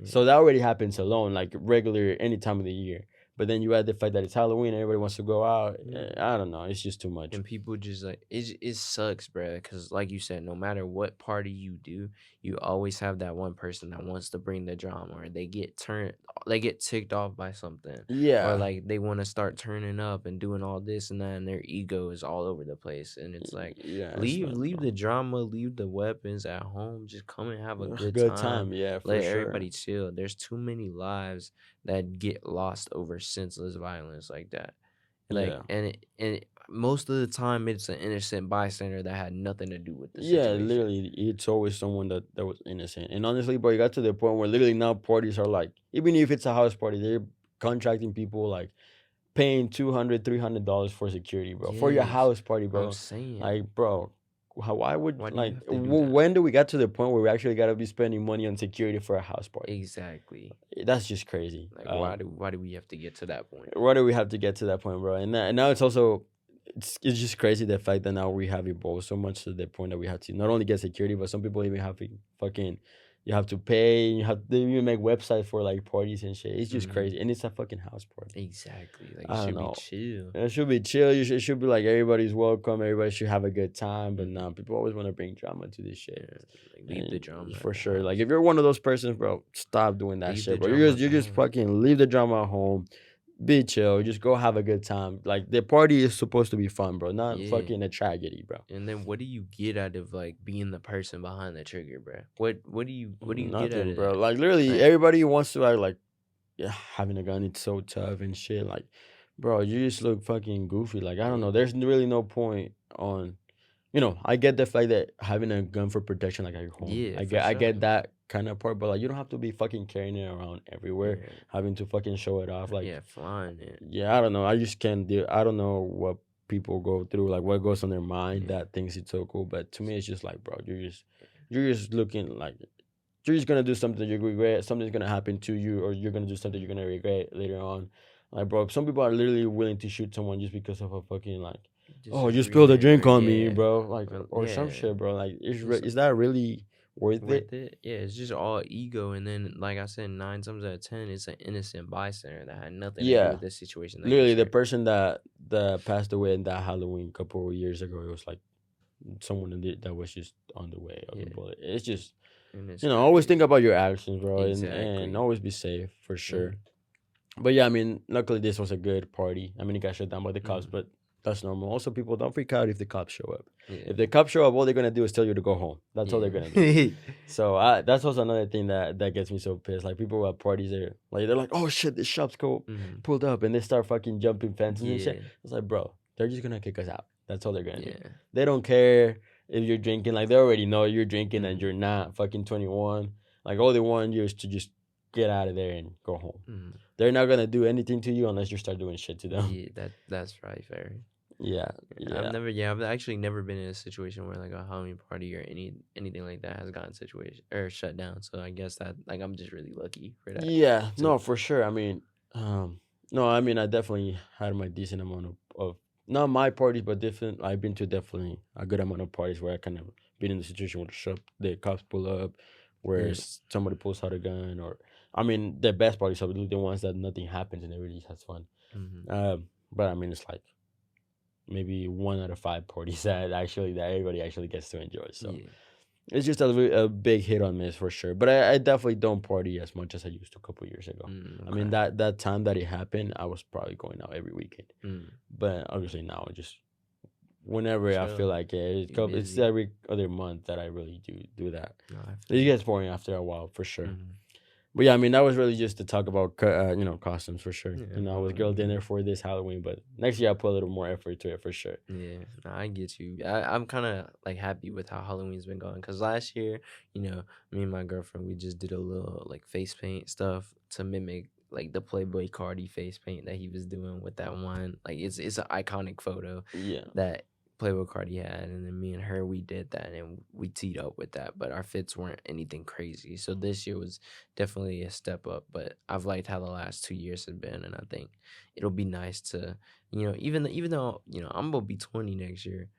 Yeah. So that already happens alone, like regular any time of the year. But then you add the fact that it's Halloween, everybody wants to go out. Yeah. I don't know, it's just too much. And people just like it sucks, bruh. Because like you said, no matter what party you do, you always have that one person that wants to bring the drama, or they get ticked off by something, or Yeah, like they want to start turning up and doing all this and that, and their ego is all over the place. And it's like, yeah, it's messed leave the up. drama, leave the weapons at home, just come and have a good Good time. time, yeah, for Let sure. everybody chill. There's too many lives that get lost over senseless violence like that. Like Yeah. most of the time it's an innocent bystander that had nothing to do with the Yeah, situation. literally, it's always someone that was innocent. And honestly, bro, you got to the point where literally now parties are like, even if it's a house party, they're contracting people like paying $200, $300 for security, bro, for your Yes. house party, I'm bro. saying, Like, bro, why would why do you like have to do that? when do we get to the point where we actually gotta be spending money on security for a house party? Exactly. That's just crazy. Like why do we have to get to that point? Why do we have to get to that point, bro? And now it's also it's just crazy the fact that now we have evolved so much to the point that we have to not only get security, but some people even have to fucking You have to pay. You have they even make websites for like parties and shit. It's just Mm-hmm. crazy, and it's a fucking house party. Exactly. Like it I don't should be know. chill. It should be chill. It should be like everybody's welcome. Everybody should have a good time. But Mm-hmm. nah, people always want to bring drama to this shit. Yeah. Like leave the And drama at for the sure, like house. if you're one of those persons, bro, stop doing that Leave shit, the bro. drama at You're the just home. fucking leave the drama at home. Be chill. Just go have a good time. Like the party is supposed to be fun, bro, not Yeah. fucking a tragedy, bro. And then what do you get out of like being the person behind the trigger, bro? What do you get out Nothing, of bro. that? Like literally, Like, everybody wants to act like yeah, having a gun. It's so tough and shit. Like, bro, you just look fucking goofy. Like I don't know. yeah, There's really no point on. I get the fact that having a gun for protection, like at your home, yeah, I for get, I sure. get that kind of part, but like you don't have to be fucking carrying it around everywhere, Yeah, having to fucking show it off. Like, yeah, flying it. yeah, I don't know. I just can't do. I don't know what people go through, like what goes on their mind Yeah, that thinks it's so cool. But to me, it's just like, bro, you're just looking like you're just gonna do something you regret. Something's gonna happen to you, or you're gonna do something you're gonna regret later on. Like, bro, some people are literally willing to shoot someone just because of a fucking like, oh, you spilled a disagreement drink or on me, yeah, bro, like or some yeah. shit, bro. Like, It's is that really worth it? worth it. Yeah, it's just all ego, and then like I said, 9 times out of 10, it's an innocent bystander that had nothing to do Yeah, with the situation that literally, gets the hurt. person that passed away in that Halloween a couple of years ago, it was like someone that was just on the way of the Yeah, bullet. It's just and it's always think crazy. about your actions, bro, and Exactly. always be safe for Yeah. sure. But yeah, I mean, luckily this was a good party. I mean, it got shut down by the cops, Hmm. but that's normal. Also, people don't freak out if the cops show up. Yeah. If the cops show up, all they're gonna do is tell you to go home. That's all they're gonna do. Yeah. So that's also another thing that gets me so pissed. Like people at parties, they're like, oh shit, the shops go Hmm. pulled up, and they start fucking jumping fences and shit. Yeah. It's like, bro, they're just gonna kick us out. That's all they're gonna do. Yeah. They don't care if you're drinking. Like they already know you're drinking and Hmm. you're not fucking 21. Like all they want you is to just get out of there and go home. Hmm. They're not gonna do anything to you unless you start doing shit to them. Yeah. That's right, fair. Yeah, I've yeah, never, yeah, I've actually never been in a situation where like a Halloween party or anything like that has gotten situation or shut down. So I guess that like I'm just really lucky for that. yeah. So No, for sure. I mean, no, I mean, I definitely had my decent amount of not my parties, but different. I've been to definitely a good amount of parties where I kind of been in the situation where the cops pull up, where yeah. somebody pulls out a gun, or I mean, the best parties are the ones that nothing happens and everybody just has fun. Hmm. But I mean, it's like maybe 1 out of 5 parties that everybody actually gets to enjoy. So Yeah. it's just a big hit on miss for sure. But I definitely don't party as much as I used to a couple years ago. I mean Okay. that time that it happened, I was probably going out every weekend. Mm. But obviously now I just whenever I feel Chill. like it, You it's busy. every other month that I really do that. No, I It feel gets boring after a while for sure. you. But yeah, I mean that was really just to talk about costumes for sure. Yeah, With bro. girl dinner for this Halloween, but next year I'll put a little more effort to it for sure. Yeah, no, I get you. I'm kind of like happy with how Halloween's been going because last year, me and my girlfriend, we just did a little like face paint stuff to mimic like the Playboy Cardi face paint that he was doing with that one. Like it's an iconic photo Yeah. that Playboy Cardi had, and then me and her we did that and we teed up with that, but our fits weren't anything crazy. So this year was definitely a step up, but I've liked how the last 2 years have been, and I think it'll be nice to, even though I'm gonna be 20 next year,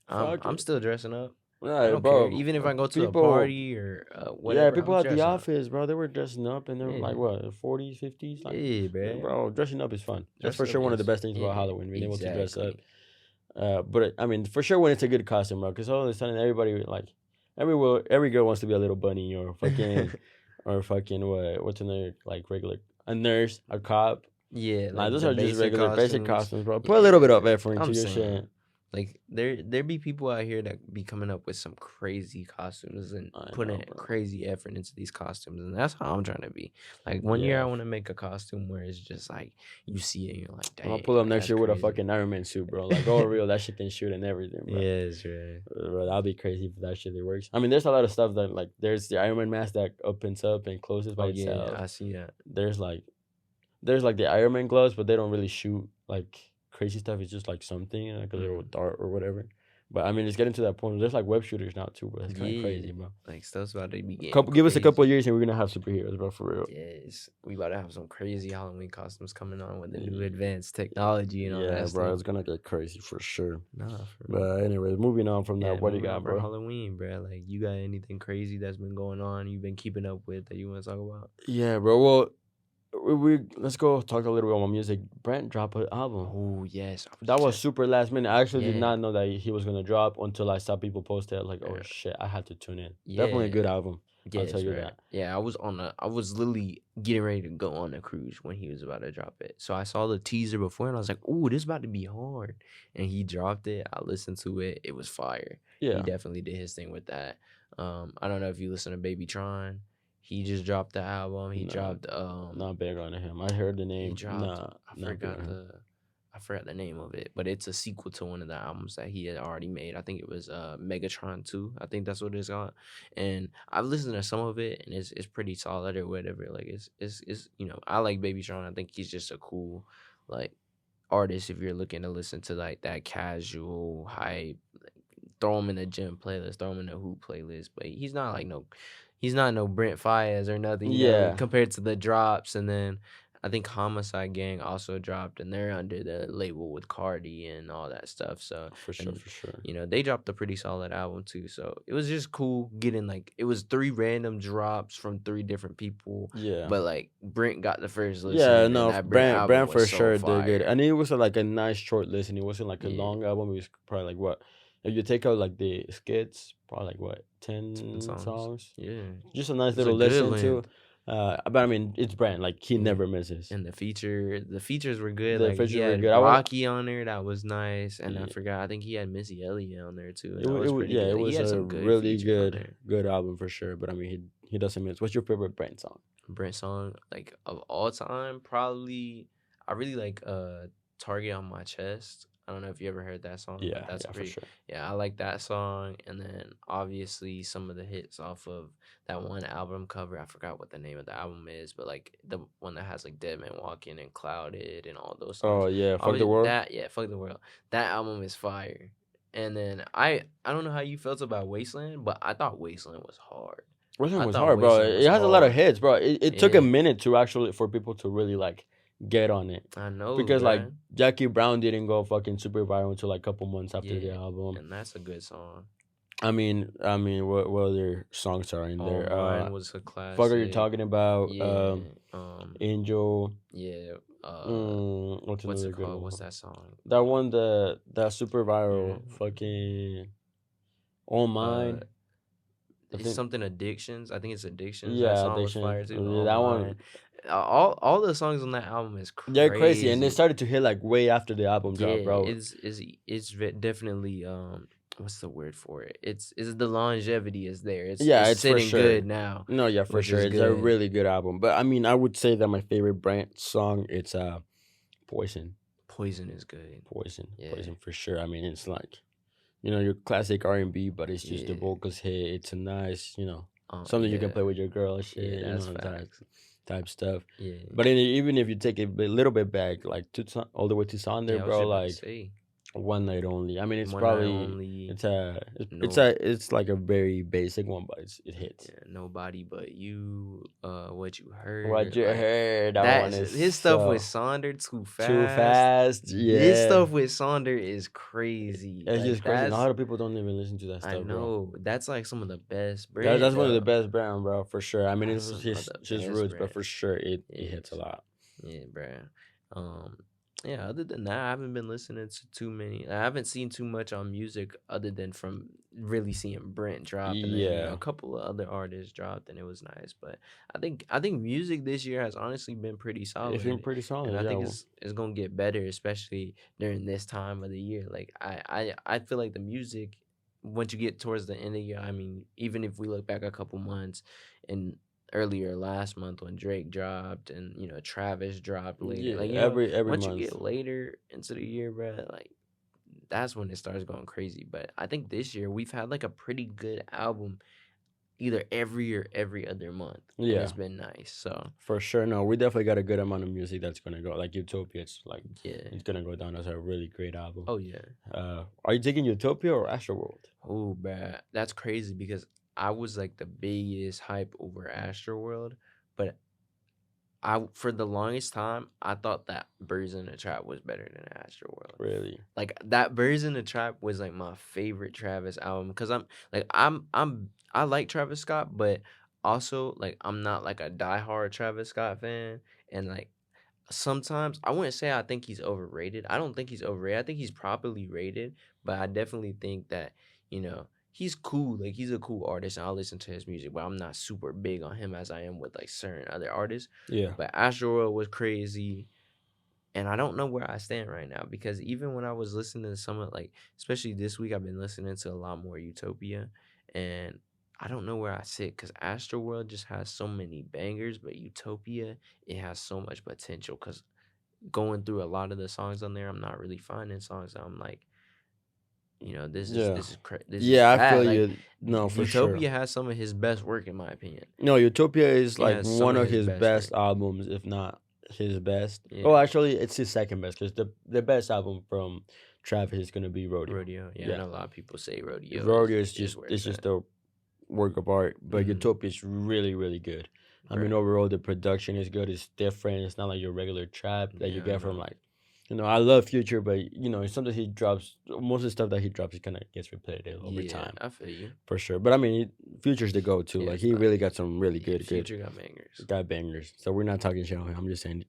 Fuck I'm it. still dressing up. I Right, don't care, bro. even if I go to a People party or Yeah, whatever, I'm people at the dressing up. office, bro, they were dressing up and they were like Yeah, what, 40s, 50s? Like, yeah, bro. bro, dressing up is fun. That's Dress for up sure one of the is best things about yeah, Halloween, being able to dress up. exactly. But I mean, for sure when it's a good costume, bro, because all of a sudden everybody like every girl wants to be a little bunny or fucking what's another like regular a nurse, a cop. Yeah, Like like those the are just basic regular basic costumes. costumes, bro. Put a little bit Yeah, of effort into I'm your saying. shit. Like there be people out here that be coming up with some crazy costumes and I know, putting bro. crazy effort into these costumes, and that's how I'm trying to be. Like one year I Yeah. want to make a costume where it's just like you see it and you're like, I'm gonna dang, pull up like next that's year with a crazy. fucking Iron Man suit, bro. Like, oh, real, that shit can shoot and everything, bro. Yes, right. Bro, that'll be crazy if that shit it works. I mean, there's a lot of stuff that like there's the Iron Man mask that opens up and closes by Oh yeah, itself. I see that. There's like the Iron Man gloves, but they don't really shoot like crazy stuff. It's just like something like a little Mm. dart or whatever. But I mean, it's getting to that point. There's like web shooters now too, bro. That's kind of Yeah, crazy, bro. like stuff's about to be getting Couple, give us a couple crazy. of years and we're gonna have superheroes, bro, for real. Yes, we about to have some crazy Halloween costumes coming on with the new Y- advanced technology and all Yeah, that bro, stuff. it's gonna get crazy for sure. Nah, for real. But anyways, moving on from that, Yeah, what do you moving on got, from bro? Halloween, bro. Like, you got anything crazy that's been going on? You've been keeping up with that you want to talk about? Yeah, bro. Well, we let's go talk a little bit about music. Brent dropped an album. Oh yes, I was That was just super last minute. I actually did yeah, not know that he was gonna drop until I saw people post it. Like, oh yeah, shit, I had to tune in. Definitely a yeah. good album. I'll tell Yes, you right. that. Yeah, I was literally getting ready to go on a cruise when he was about to drop it. So I saw the teaser before and I was like, "Ooh, this about to be hard." And he dropped it. I listened to it. It was fire. He Yeah, definitely did his thing with that. I don't know if you listen to Baby Tron. He just dropped the album. nah, not big on him. I heard the He name. dropped Nah, not big on him. I forgot the name of it, but it's a sequel to one of the albums that he had already made. I think it was Megatron 2. I think that's what it's called. And I've listened to some of it and it's pretty solid or whatever. Like it's I like Baby Tron. I think he's just a cool like artist if you're looking to listen to like that casual hype, throw him in the gym playlist, throw him in the hoop playlist. But he's not no Brent Fayez or nothing, Yeah, compared to the drops. And then I think Homicide Gang also dropped, and they're under the label with Cardi and all that stuff. So, for sure, and for sure. they dropped a pretty solid album too. So it was just cool getting like it was three random drops from three different people, Yeah. but like Brent got the first Yeah, listen, and no, that Brent album Brand was for so sure did good, fire. and it was like a nice short list, and it wasn't like a Yeah, long album. It was probably like what, if you take out like the skits, probably like what, 10 10 songs. songs. Yeah, Just a nice it's a little good listen to. length. But I mean, it's Brand, like he Yeah. never misses. And the features were good. The Like he features were had good. Rocky on there, that was nice. And I Yeah, forgot, I think he had Missy Elliott on there too, and it that was pretty yeah, good. it He was had a some good really features on there. good album for sure. But I mean, he doesn't miss. What's your favorite Brand song? Brent song, like of all time, probably I really like Target on My Chest. I don't know if you ever heard that song, but Yeah, that's a yeah, for pretty sure. yeah, I like that song. And then obviously some of the hits off of that one album cover. I forgot what the name of the album is, but like the one that has like Dead Man Walking and Clouded and all those songs. Oh yeah, fuck the Obviously world. that yeah, Fuck the World. That album is fire. And then I don't know how you felt about Wasteland, but I thought Wasteland was hard. Rhythm I was thought hard, bro. Wasteland was It has a lot of hard. hits, bro. It took a Yeah, minute to actually for people to really like get on it I know, because like bruh. Jackie Brown didn't go fucking super viral until like a couple months after the Yeah, album. and that's a good song. What other songs are in All there? Mine was a Fuck, are you classic. talking about? Yeah. Angel. Yeah. What's What's another it good called? What's one? that song? That one, that super viral, Mm, fucking All uh, Mine. I it's think, something Addictions. I think it's Addictions. That yeah, song was Addiction. fire too. Yeah, All that Mine. one. All the songs on that album is They're crazy, and they crazy. started to hit like way after the album Yeah, dropped, bro. definitely what's the word for it? It's the longevity is there. Yeah, It's it's for sitting sure. good now, No, yeah, for which sure. is It's a good. really good album. But I mean, I would say that my favorite Brant song it's Poison. Poison is good. Poison. Yeah. Poison for sure. I mean, it's like your classic R&B, but it's just the Yeah. vocals hit. It's a nice, something you can Yeah. play with your girl and Yeah, shit, that's type facts. type stuff. Yeah. But then even if you take it a little bit back, like all the way to Sonder, Yeah, I was bro, just about to like say. One Night Only. I mean, it's One Night probably Only. it's No. it's like a very basic one, but it hits. Yeah, Nobody But You. What You What Heard. you Like heard? That one that's is his stuff with so Sonder Too too Fast. fast. His Yeah, stuff with Sonder is crazy. it's Like just crazy. And a lot that's of people don't even listen to that I stuff, bro. know. That's like some of the best That's Brent one of the though. best Brown, bro, for sure. I mean, it That's was some of the his best roots, but Brent. for sure it hits a Yes. lot. Yeah, bruh. Um, yeah, other than that, I haven't been listening to too many. I haven't seen too much on music other than from really seeing Brent drop and then, Yeah, a couple of other artists dropped and it was nice. But I think music this year has honestly been pretty it's been solid. pretty And solid. I Yeah, think it's gonna get better, especially during this time of the year. Like I feel like the music once you get towards the end of the year, I mean, even if we look back a couple months and earlier last month when Drake dropped and Travis dropped later. yeah. Like Every once you month. get later into the year, bro, like that's when it starts going crazy. But I think this year we've had like a pretty good album either every or every other month, and Yeah, it's been nice. So for sure. No, we definitely got a good amount of music that's gonna go. Like Utopia, yeah. it's gonna go down as a really great album. Oh yeah. Are you taking Utopia or Astroworld? Oh, bruh. That's crazy because I was like the biggest hype over Astroworld, but for the longest time I thought that Birds in the Trap was better than Astroworld. Really? Like that Birds in the Trap was like my favorite Travis album because I like Travis Scott, but also like I'm not like a diehard Travis Scott fan, and like sometimes I wouldn't say I think he's overrated. I don't think he's overrated. I think he's properly rated, but I definitely think that, he's cool. Like he's a cool artist and I'll listen to his music, but I'm not super big on him as I am with like certain other artists. Yeah. But Astro was crazy. And I don't know where I stand right now because even when I was listening to some of like, especially this week, I've been listening to a lot more Utopia, and I don't know where I sit because Astroworld just has so many bangers, but Utopia, it has so much potential. Because going through a lot of the songs on there, I'm not really finding songs that I'm like, this is Yeah. this is this is Yeah, I feel bad. Like you. No, for sure. Utopia has some of his best work in my opinion. No, Utopia is It like has some one of of his his best work. best albums, if not his best. Oh, Yeah. actually, it's his second best because the best album from Travis is gonna be Rodeo. Rodeo. Yeah, I Yeah, know a lot of people say Rodeo Rodeo is is just where it's it's just at. a work of art, but Mm-hmm. Utopia is really really good. I mean, Right. overall the production is good. It's different. It's not like your regular trap that you Yeah, I get from know. like. I love Future, but sometimes he drops most of the stuff that he drops. He kind of gets repetitive over Yeah, time, I feel you. for sure. But I mean, Future's the go-to. Yeah, Like it's he not. really got some really Yeah, good Future got bangers. guy bangers. So we're not talking shit on him. I'm just saying,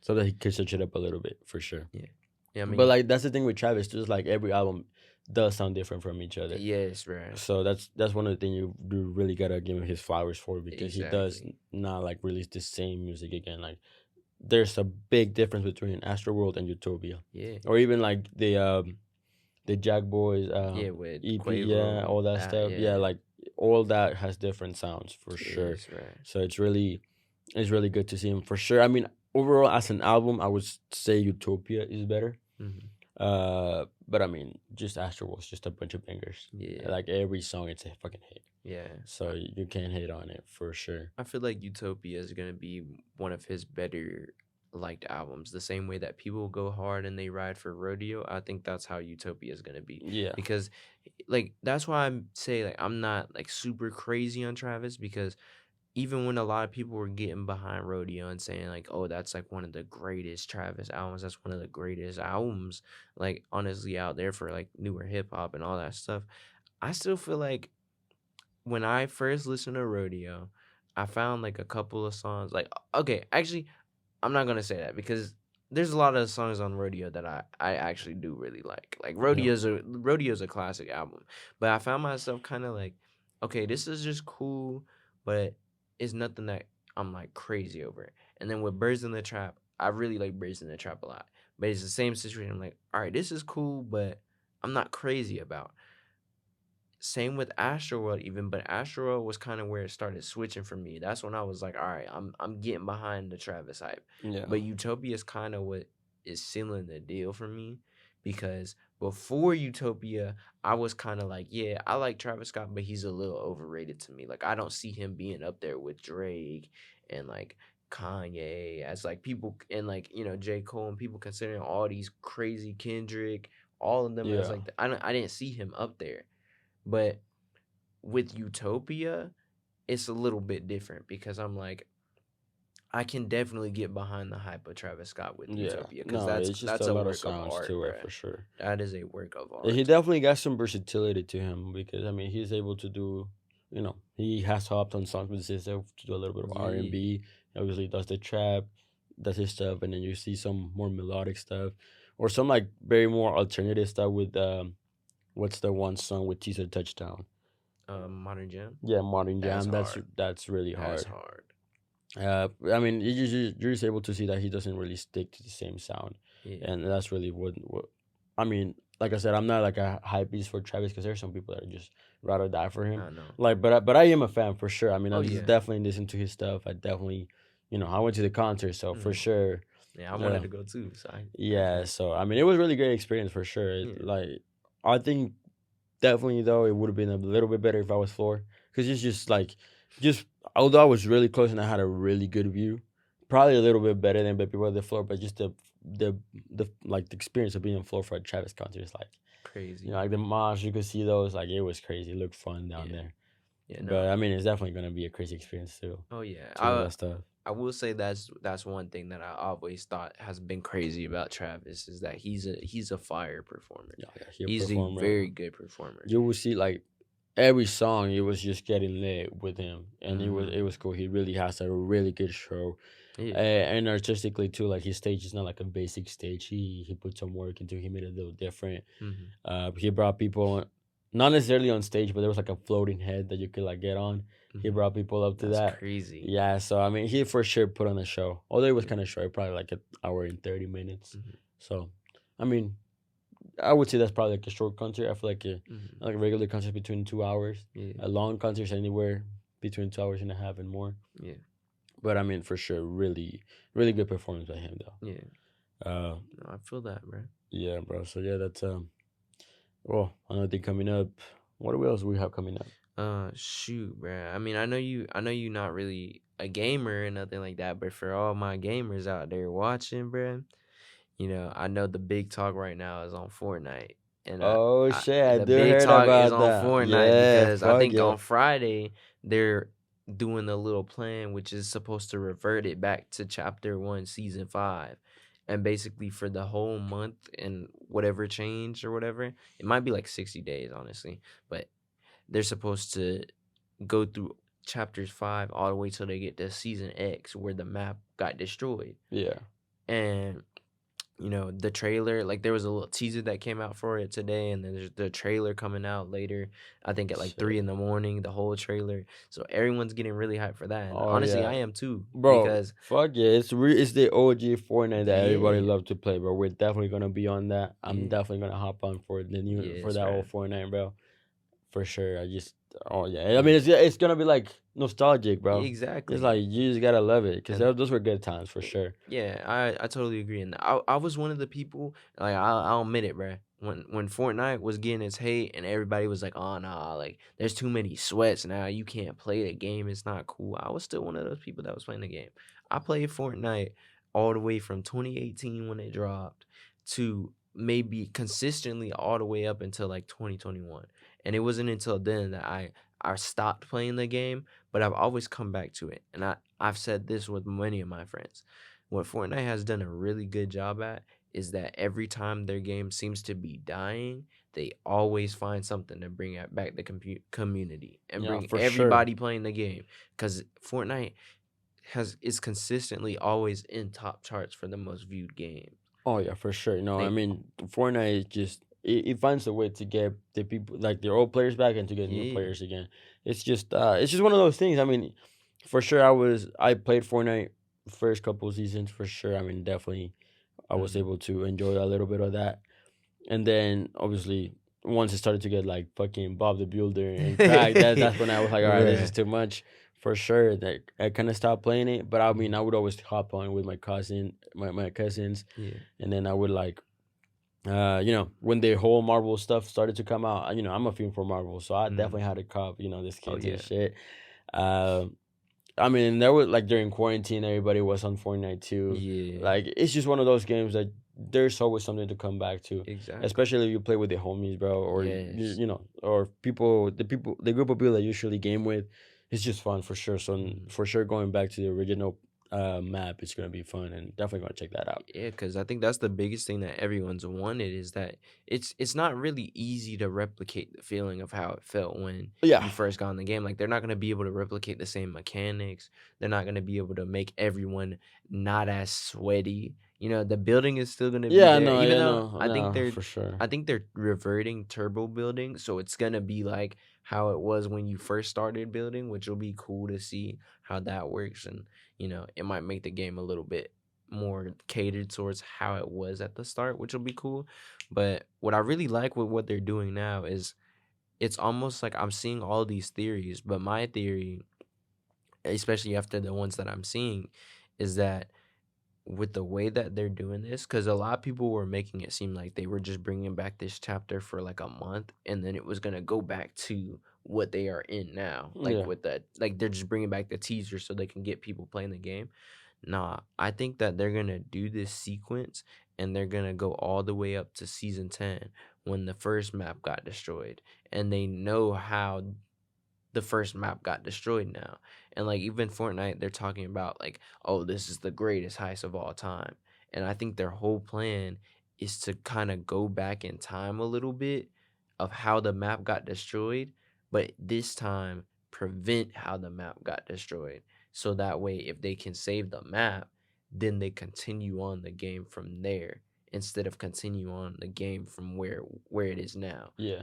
so that he can switch it up a little bit for sure. Yeah. Yeah, I But mean, like that's the thing with Travis, just like every album does sound different from each other. yes, right. So that's one of the things you do really gotta give him his flowers for because he does Exactly. not like release the same music again. Like there's a big difference between Astroworld and Utopia, Yeah. or even like the Jack Boys Yeah, with EP, yeah, Quavo. all that stuff, yeah, Yeah. like all that has different sounds for sure. Yes, right. So it's really good to see him for sure. I mean, overall as an album, I would say Utopia is better. Mm-hmm. But I mean, just Astroworld's just a bunch of bangers. Yeah. Like every song, it's a fucking hit. Yeah. So you can't hate on it for sure. I feel like Utopia is gonna be one of his better liked albums. The same way that people go hard and they ride for Rodeo, I think that's how Utopia is gonna be. Yeah, Because like that's why I say like I'm not like super crazy on Travis because even when a lot of people were getting behind Rodeo and saying like, "Oh, that's like one of the greatest Travis albums. That's one of the greatest albums, like honestly out there for like newer hip hop and all that stuff." I still feel like when I first listened to Rodeo, I found like a couple of songs. Like, okay, actually, I'm not gonna say that because there's a lot of songs on Rodeo that I actually do really like. Like yeah, Rodeo's a classic album, but I found myself kind of like, okay, this is just cool, but it's nothing that I'm like crazy over it. And then with Birds in the Trap, I really like Birds in the Trap a lot, but it's the same situation. I'm like, all right, this is cool, but I'm not crazy about. Same with Astroworld even, but Astroworld was kind of where it started switching for me. That's when I was like, all right, I'm getting behind the Travis hype. yeah, But Utopia is kind of what is sealing the deal for me because before Utopia, I was kind of like, yeah, I like Travis Scott, but he's a little overrated to me. Like I don't see him being up there with Drake and like Kanye as like people and like, J. Cole and people considering all these crazy Kendrick, all of them as yeah, like I didn't see him up there. But with Utopia, it's a little bit different because I'm like, I can definitely get behind the hype of Travis Scott with yeah. Utopia because No, that's it's just that's a a lot of work of sounds art, to it bruh. for sure. That is a work of Yeah, he art. definitely got some versatility to him because I mean he's able to do, he has hopped on songs with himself to do a little bit of R and Yeah. B. Obviously, does the trap, does his stuff, and then you see some more melodic stuff, or some like very more alternative stuff with what's the one song with Teaser Touchdown? Modern Jam. Yeah, Modern That's Jam. That's hard. that's really That's hard. hard. I mean, you're just able to see that he doesn't really stick to the same sound, Yeah. and that's really what I mean. Like I said, I'm not like a hype beast for Travis because there's some people that are just rather die for him. I know. Like, but I am a fan for sure. I mean, I Oh just yeah. definitely listen to his stuff. I definitely, I went to the concert, so for Hmm. sure. Yeah, I Uh, wanted to go too, so I yeah, feel you. so I mean, it was really great experience for sure. Yeah. Like, I think Definitely though, it would have been a little bit better if I was floor, because it's just like, just although I was really close and I had a really good view, probably a little bit better than people on the floor, but just the the experience of being on floor for a Travis concert is like, Crazy. like the mosh, you could see those, like it was crazy. It looked fun down Yeah. there. Yeah. No. But I mean, it's definitely gonna be a crazy experience Oh yeah. to do that stuff. I will say that's one thing that I always thought has been crazy about Travis is that he's a fire performer. Yeah, yeah, he'll He's a perform, bro. very good performer. You will see like every song, it was just getting lit with him, and it Mm-hmm. was cool. He really has a really good show, Yeah. and artistically too. Like his stage is not like a basic stage. He put some work into. He made it a little different. Mm-hmm. He brought people, not necessarily on stage, but there was like a floating head that you could like get on. He Mm-hmm. brought people up to That's that. crazy. Yeah, so I mean, he for sure put on a show. Although it was Yeah. kind of short, probably like an hour and 30 minutes. Mm-hmm. So, I mean, I would say that's probably like a short concert. I feel Mm-hmm. like a regular concert between 2 hours. Yeah. A long concert is anywhere between 2 hours and a half and more. Yeah. But I mean, for sure, really, really good performance by him Yeah. though. No, I feel that, bro. Yeah, bro. So yeah, that's well, another thing coming up. What else we have coming up? Shoot, bro. I mean, I know you not really a gamer or nothing like that, but for all my gamers out there watching, bro, I know the big talk right now is on Fortnite, and Oh shit, I the do big heard talk is about on that. Fortnite Yeah, because I fuck think yeah. on Friday they're doing a little plan, which is supposed to revert it back to Chapter One, Season 5, and basically for the whole month and whatever changed or whatever, it might be like 60 days, honestly, but they're supposed to go through chapters 5 all the way till they get to season X where the map got destroyed. Yeah. And the trailer, like there was a little teaser that came out for it today, and then there's the trailer coming out later, I think at like 3 Shit. in the morning, the whole trailer. So everyone's getting really hyped for that. And Oh honestly, yeah. I am too, Bro, because fuck yeah. It's the OG Fortnite that everybody yeah, love to play, bro. We're definitely gonna be on that. I'm yeah, definitely gonna hop on for the new for yes, that bro. old Fortnite, bro. For sure. Oh yeah. I mean, it's gonna be like nostalgic, bro. It's Exactly. like you just gotta love it because And those were good times for sure. yeah, I totally agree. And I was one of the people, like I'll admit it, bruh. When Fortnite was getting its hate and everybody was like, "Oh nah, like there's too many sweats now. You can't play the game. It's not cool." I was still one of those people that was playing the game. I played Fortnite all the way from 2018 when it dropped to maybe consistently all the way up until like 2021. And it wasn't until then that I stopped playing the game, but I've always come back to it. And I've said this with many of my friends. What Fortnite has done a really good job at is that every time their game seems to be dying, they always find something to bring back the community and Yeah, bring for sure. everybody playing the game. Because Fortnite is consistently always in top charts for the most viewed game. Oh yeah, for sure. No, I They mean Fortnite is just it finds a way to get the people like their old players back and to get new Yeah. players again. It's just one of those things. I mean, for sure I played Fortnite first couple seasons for sure. I mean, definitely I was Mm-hmm. able to enjoy a little bit of that. And then obviously once it started to get like fucking Bob the Builder and crack, that's when I was like, all right, this is Bruh. too much for sure. That I kind of stopped playing it. But I mean, Mhm. I would always hop on with my cousins, Yeah. and then I would like, when the whole Marvel stuff started to come out. I'm a fiend for Marvel, so I definitely Mm. had to cop, the Oh skins and yeah. shit. Uh, I mean, there was like during quarantine, everybody was on Fortnite too. Yeah. Like, it's just one of those games that there's always something to come back to, Exactly. especially if you play with the homies, bro, or Yes. or the group of people that you usually game with. It's just fun for sure. So Mhm. for sure, going back to the original map, it's gonna be fun and definitely gonna check that out. Yeah, because I think that's the biggest thing that everyone's wanted is that it's not really easy to replicate the feeling of how it felt when Yeah, you first got in the game. Like they're not gonna be able to replicate the same mechanics. They're not gonna be able to make everyone not as sweaty. The building is still gonna be yeah, there, no, even yeah, though no, no, for sure. I think they're reverting turbo building, so it's gonna be like how it was when you first started building, which will be cool to see how that works, and it might make the game a little bit more catered towards how it was at the start, which will be cool. But what I really like with what they're doing now is it's almost like I'm seeing all these theories, but my theory, especially after the ones that I'm seeing, is that with the way that they're doing this, because a lot of people were making it seem like they were just bringing back this chapter for like a month, and then it was gonna go back to what they are in now, like Yeah. with that, like they're just bringing back the teaser so they can get people playing the game. Nah, I think that they're gonna do this sequence, and they're gonna go all the way up to season 10 when the first map got destroyed, and they know how the first map got destroyed now. And like even Fortnite, they're talking about like, oh, this is the greatest heist of all time. And I think their whole plan is to kind of go back in time a little bit of how the map got destroyed, but this time prevent how the map got destroyed. So that way, if they can save the map, then they continue on the game from there instead of continue on the game from where it is now, Yeah.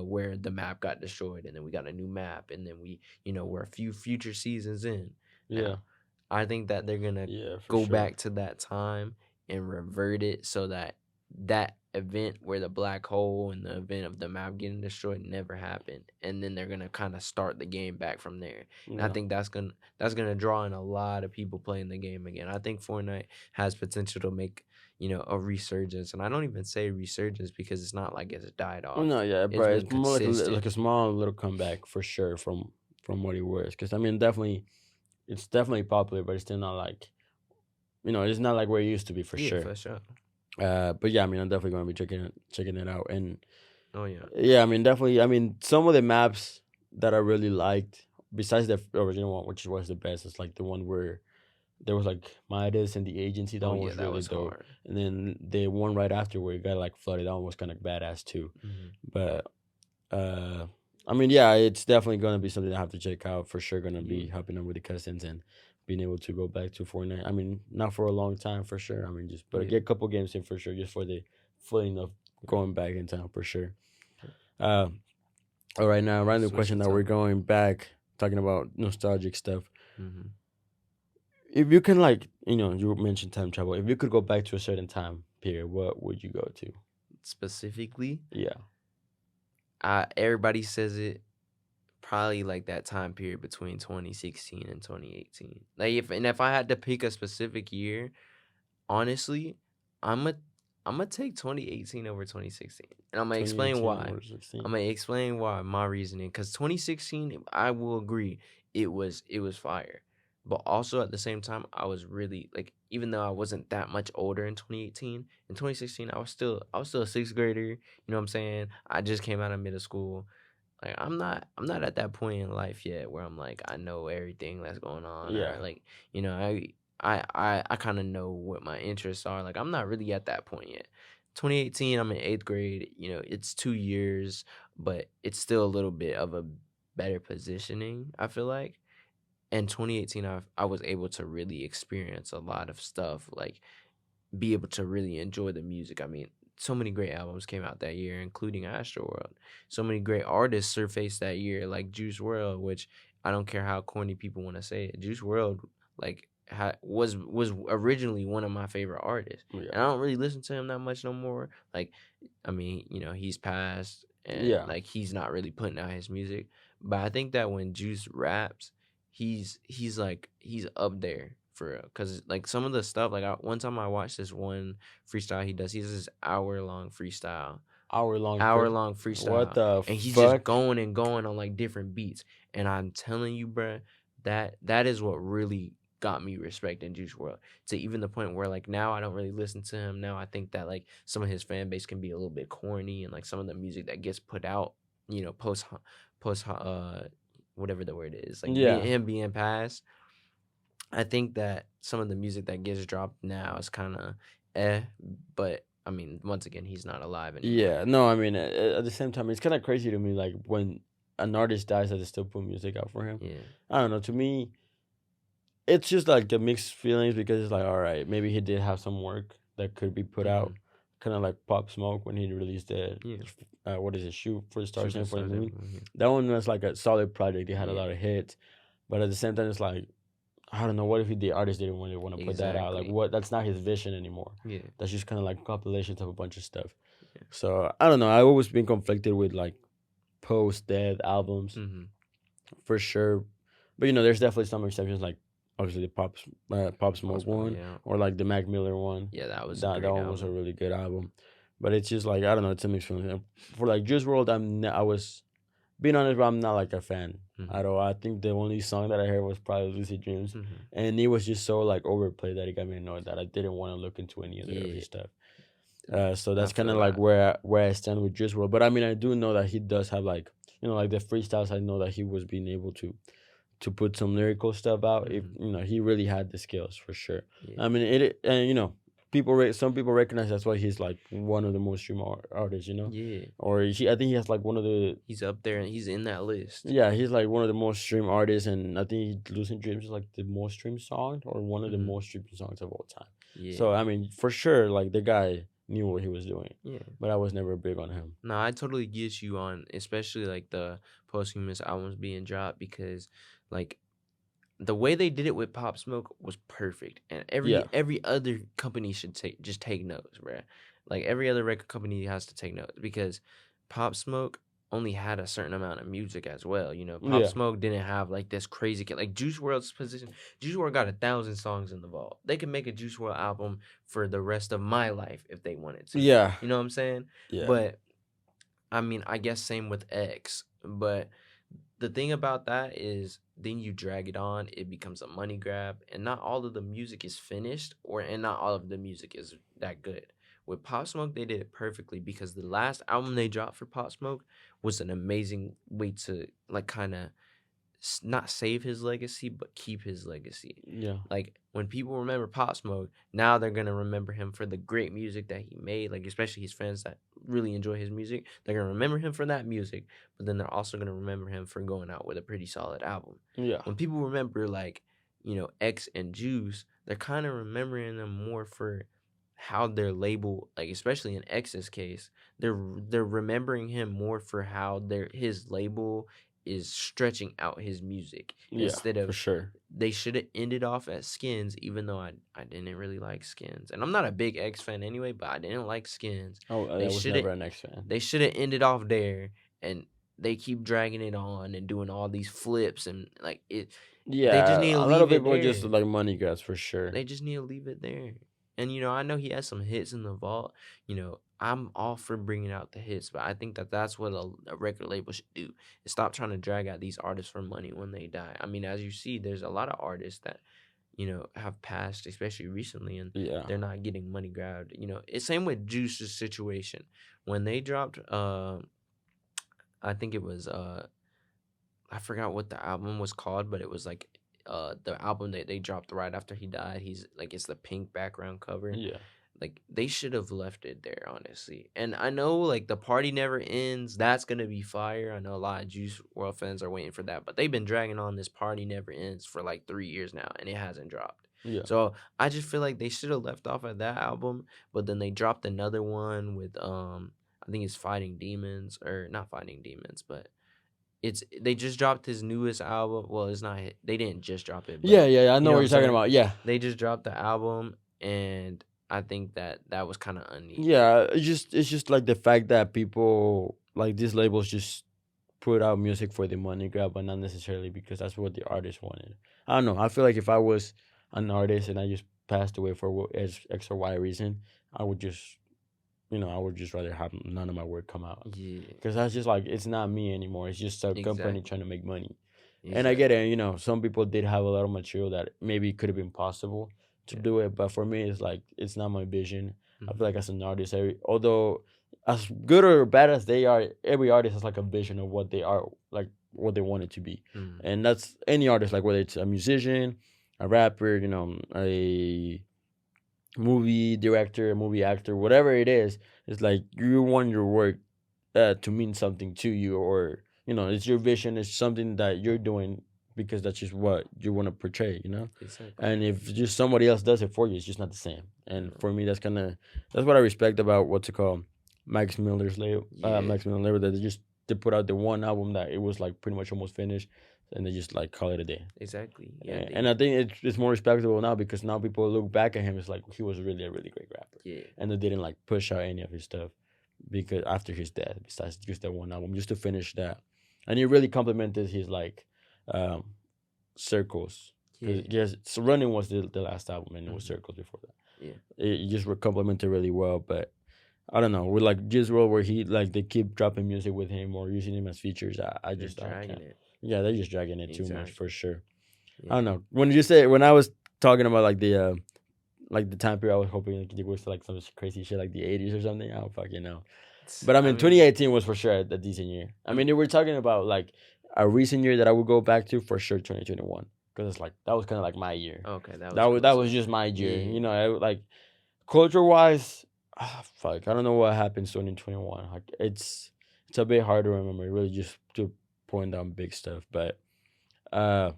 where the map got destroyed and then we got a new map and then we're a few future seasons in Yeah. now. I think that they're gonna Yeah, for go sure. back to that time and revert it so that that event where the black hole and the event of the map getting destroyed never happened, and then they're gonna kind of start the game back from there. And I Yeah. think that's gonna draw in a lot of people playing the game again. I think Fortnite has potential to make a resurgence, and I don't even say resurgence because it's not like it's died Well, off. no, yeah, It's but been it's more like consistent. like a small little comeback for sure from what it was. Because I mean, definitely, it's definitely popular, but it's still not like it's not like where it used to be for Yeah, sure. for sure. But yeah, I mean, I'm definitely gonna be checking it out, and Oh yeah. yeah, I mean, definitely, I mean, some of the maps that I really liked, besides the original one, which was the best, is like the one where there was like Midas and the agency. That Oh one yeah, was that really was dope, hard. and then the one right after where it got like flooded, that one was kind of badass too. Hmm. But uh, I mean, yeah, it's definitely gonna be something I have to check out for sure. Gonna Yeah. be helping them with the cousins and being able to go back to Fortnite. I mean, not for a long time for sure. I mean, just but Yeah. get a couple games in for sure, just for the feeling of going back in time for sure. Uh, all right, now random question Switching that we're topic. going back talking about nostalgic stuff. Hmm. If you can, like, you mentioned time travel. If you could go back to a certain time period, what would you go to? Specifically, Yeah, everybody says it probably like that time period between 2016 and 2018. Like if I had to pick a specific year, honestly, I'm a I'm gonna take 2018 over 2016, and I'm gonna explain 2018 why. or I'm 16. gonna explain why my reasoning. Because 2016, I will agree, it was fire, but also at the same time, I was really like, even though I wasn't that much older in 2018, in 2016, I was still a sixth grader. You know what I'm saying? I just came out of middle school. Like I'm not at that point in life yet where I'm like I know everything that's going on, or Yeah, like I kind of know what my interests are. Like I'm not really at that point yet. 2018, I'm in eighth grade. It's 2 years, but it's still a little bit of a better positioning, I feel like. And 2018, I was able to really experience a lot of stuff, like be able to really enjoy the music. I mean, so many great albums came out that year, including Astroworld. So many great artists surfaced that year, like Juice World, which I don't care how corny people want to say it. Juice World, like, was originally one of my favorite artists, yeah, and I don't really listen to him that much no more. Like, I mean, he's passed, and yeah. like he's not really putting out his music. But I think that when Juice raps, he's up there for real. Cause like some of the stuff, like one time I watched this one freestyle he does. He does this Hour long hour free. long What freestyle, the and he's just fuck? going and going on like different beats. And I'm telling you, bruh, that is what really got me respecting Juice World, to even the point where like now I don't really listen to him. Now I think that like some of his fan base can be a little bit corny, and like some of the music that gets put out, post whatever the word is, like being Yeah, him being passed. I think that some of the music that gets dropped now is kind of but I mean, once again, he's not alive anymore. yeah. No, I mean, at the same time, it's kind of crazy to me, like when an artist dies, that they still put music out for him. Yeah. I don't know. To me, it's just like the mixed feelings because it's like, all right, maybe he did have some work that could be put Mm-hmm. out, kind of like Pop Smoke when he released the, Yeah. what is it, Shoot for the Stars, Shoot for Aim the for the stars. Moon. Yeah. That one was like a solid project. They had a Yeah. lot of hits, but at the same time, it's like, I don't know, what if the artist didn't want to put that out? Like, Exactly. what? That's not his vision anymore. Yeah. That's just kind of like compilations of a bunch of stuff. Yeah. So I don't know. I've always been conflicted with like post dead albums Mm-hmm. for sure, but there's definitely some exceptions like obviously the Pop Smoke Post Malone, one, yeah. or like the Mac Miller one. Yeah, that was a That great one was a album. really good album. But it's just like I don't know. It's a mixed feeling. For like Juice World, I was being honest, but I'm not like a fan Hmm. at all. I think the only song that I heard was probably Lucid Dreams, Hmm. and it was just so like overplayed that it got me annoyed that I didn't want to look into any other of Yeah, his stuff. So I that's kind feel of like that. where I stand with Juice World. But I mean, I do know that he does have like like the freestyles. I know that he was being able to put some lyrical stuff out. If Hmm. he really had the skills for sure. Yeah, I mean, and some people recognize that's why he's like one of the most streamed artists. yeah. Or I think he has like one of the He's up there and he's in that list. yeah, he's like one of the most streamed artists, and I think Lucid Dreams is like the most streamed song or one of the Hmm. most streamed songs of all time. Yeah, So I mean, for sure, like the guy knew what he was doing, yeah. but I was never big on him. No, I totally get you on, especially like the posthumous albums being dropped because, like, the way they did it with Pop Smoke was perfect, and Yeah, every other company should take notes, bruh. Like every other record company has to take notes because Pop Smoke only had a certain amount of music as well. You know, Pop yeah, Smoke didn't have like this crazy like Juice World's position. Juice World got 1,000 songs in the vault. They could make a Juice World album for the rest of my life if they wanted to. yeah, You know what I'm saying? yeah, But I mean, I guess same with X, but the thing about that is then you drag it on, it becomes a money grab, and not all of the music is finished and not all of the music is that good. With Pop Smoke, they did it perfectly because the last album they dropped for Pop Smoke was an amazing way to like kind of not save his legacy, but keep his legacy. yeah, Like when people remember Pop Smoke, now they're gonna remember him for the great music that he made. Like especially his fans that really enjoy his music, they're gonna remember him for that music. But then they're also gonna remember him for going out with a pretty solid album. yeah, When people remember like X and Juice, they're kind of remembering them more for how their label, like especially in X's case, they're remembering him more for how his label is stretching out his music yeah, instead for of sure. they should have ended off at Skins, even though I didn't really like Skins. And I'm not a big X fan anyway, but I didn't like Skins. Oh, They I was should have never an X fan. they should have ended off there and they keep dragging it on and doing all these flips and like they just Yeah, need to a lot of leave it people are just there. like money grabs for sure. They just need to leave it there. And I know he has some hits in the vault. I'm all for bringing out the hits, but I think that that's what a record label should do. Is stop trying to drag out these artists for money when they die. I mean, as you see, there's a lot of artists that have passed, especially recently, and Yeah, they're not getting money grabbed. It's same with Juice's situation when they dropped. I think it was I forgot what the album was called, but it was like the album that they dropped right after he died. He's like it's the pink background cover. yeah, Like they should have left it there, honestly. And I know like the party never ends. That's gonna be fire. I know a lot of Juice World fans are waiting for that, but they've been dragging on this party never ends for like 3 years now, and it hasn't dropped. yeah, So I just feel like they should have left off at that album, but then they dropped another one with I think it's Fighting Demons or not Fighting Demons, but they just dropped his newest album. Well, it's not. They didn't just drop it, but yeah. I you know know what what you're I'm talking saying. about. Yeah, They just dropped the album, and I think that was kind of unneeded. yeah. It's just like the fact that people like these labels just put out music for the money grab, but not necessarily because that's what the artist wanted. I don't know. I feel like if I was an artist and I just passed away for X or Y reason, I would just, I would just rather have none of my work come out Yeah, because that's just like it's not me anymore. It's just a company trying exactly, to make money. And I get exactly. it. Some people did have a lot of material that maybe could have been possible to Yeah. do it, but for me, it's like it's not my vision. I feel Hmm. like as an artist, although as good or bad as they are, every artist has like a vision of what they are, like what they want it to be, Hmm. and that's any artist, like whether it's a musician, a rapper, a movie director, a movie actor, whatever it is. It's like you want your work to mean something to you, or it's your vision. It's something that you're doing because that's just what you want to portray. Exactly. And if just somebody else does it for you, it's just not the same. And No. for me, that's what I respect about what's it called, Max Miller's label, Yeah. Max Miller label, that they put out the one album that it was like pretty much almost finished, and they just like call it a day. Exactly. Yeah. And I think it's more respectable now because now people look back at him. It's like he was really a really great rapper, Yeah. and they didn't like push out any of his stuff because after his death, besides just that one album, just to finish that, and he really complimented his like um, circles Yeah. yes, so Running was the last album, and it was Hmm. Circles before that. Yeah. It just were complemented really well, but I don't know. With like Juice WRLD, where he like they keep dropping music with him or using him as features, I They're just I dragging can't. it. Yeah, they're just dragging it too much for Exactly. sure. I don't Yeah. know. When I was talking about like the time period, I was hoping like, it was like some crazy shit like the 80s or something. I don't fucking know. But I I mean, mean, 2018 was for sure a decent year. I mean, if we're talking about like a recent year that I would go back to, for sure 2021, because it's like that was kind of like my year. okay, that That was was that closer. was just my year. Yeah. Like culture wise, fuck, I don't know what happened in 2021. Like it's a bit hard to remember. Really, just to point down big stuff, uh.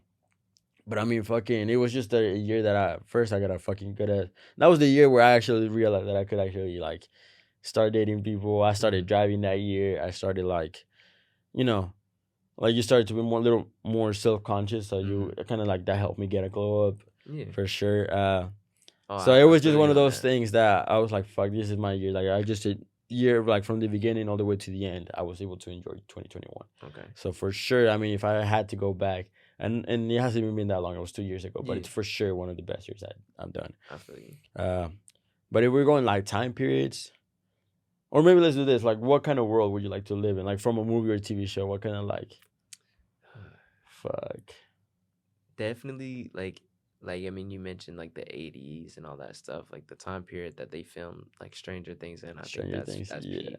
But I mean, fucking, it was just a year that I got a fucking good at. That was the year where I actually realized that I could actually like start dating people. I started Hmm. driving that year. I started like, you know, like you started to be more little more self conscious. So you Hmm. kind of like that helped me get a glow up Yeah. for sure. Oh, So it I was just feel one you of on those that. things that I was like, fuck, this is my year. Like I just a year like from the beginning all the way to the end, I was able to enjoy 2021. Okay. So for sure, I mean, if I had to go back, and it hasn't even been that long. It was 2 years ago, but Yeah. it's for sure one of the best years I've done. I feel you. Uh, but if we're going like time periods, or maybe let's do this. Like, what kind of world would you like to live in? Like from a movie or TV show, what kind of like, fuck, Definitely like I mean you mentioned like the 80s and all that stuff, like the time period that they filmed like Stranger Things in. I think Stranger Things? that's Yeah, peak.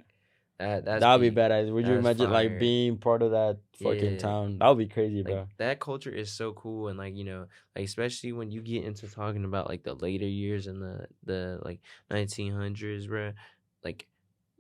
That's that'd be peak. badass. Would you That's imagine like fire. being part of that fucking Yeah. town? That would be crazy, Like bro. that culture is so cool, and like like especially when you get into talking about like the later years in the like 1900s, bro. Like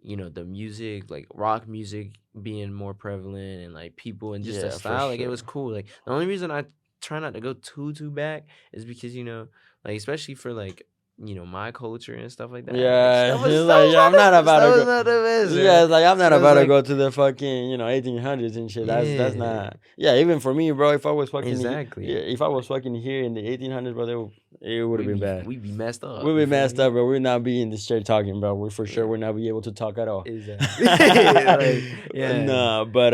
the music, like rock music being more prevalent, and like people and just the Yeah, for style, like it was sure. cool. Like the only reason I try not to go too back is because like especially for like my culture and stuff like that, like Yeah, it's like yeah, I'm not about to stuff go. was not the best, Yeah, man. it's like I'm not So it's about to like go to the fucking 1800s and shit. That's yeah, not. Yeah, even for me, bro. If I was fucking yeah, exactly. if I was fucking here in the 1800s, bro, it would have been bad. We be messed up. We'd You be feel messed me? up, bro. We'd not be in this chair talking, bro. We for sure Yeah, would not be able to talk at all. exactly. Like yeah, Nah, but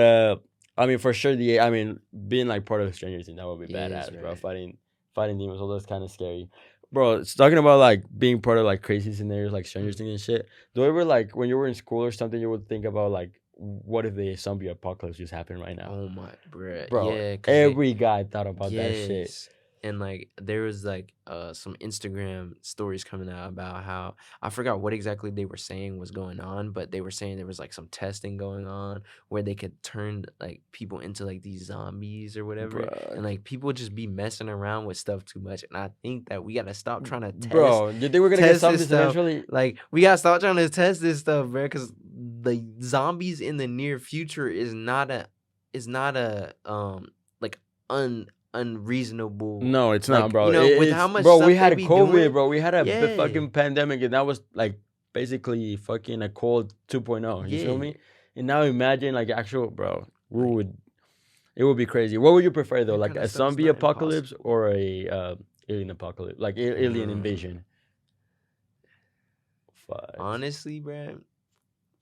I mean, for sure I mean, being like part of Stranger Things, that would be yes, badass, bro. man. Fighting demons, all that's kind of scary, bro. It's talking about like being part of like crazy scenarios, like Stranger Mm. Things and shit. Do you ever like when you were in school or something, you would think about like, what if the zombie apocalypse just happened right now, Oh my, bruh. bro? Yeah, cause they Every guy thought about that shit. yes. And like there was like some Instagram stories coming out about how I forgot what exactly they were saying was going on, but they were saying there was like some testing going on where they could turn like people into like these zombies or whatever. Bro, And like people would just be messing around with stuff too much. And I think that we gotta stop trying to bro, you think we're gonna get test this zombies stuff. eventually? Like we gotta stop trying to test this stuff, bro, because the zombies in the near future is not a like unreasonable, No, it's not, like bro. with how It's much bro. We stuff they had be COVID, doing. bro. We had Yeah, fucking pandemic, and that was like basically fucking a cold 2.0. You feel yeah, me? And now imagine like actual, bro. like It would be crazy. What would you prefer though, that like kind of a stuff is zombie not apocalypse impossible. or a alien apocalypse, like alien Mm, invasion? Fuck. honestly, bro,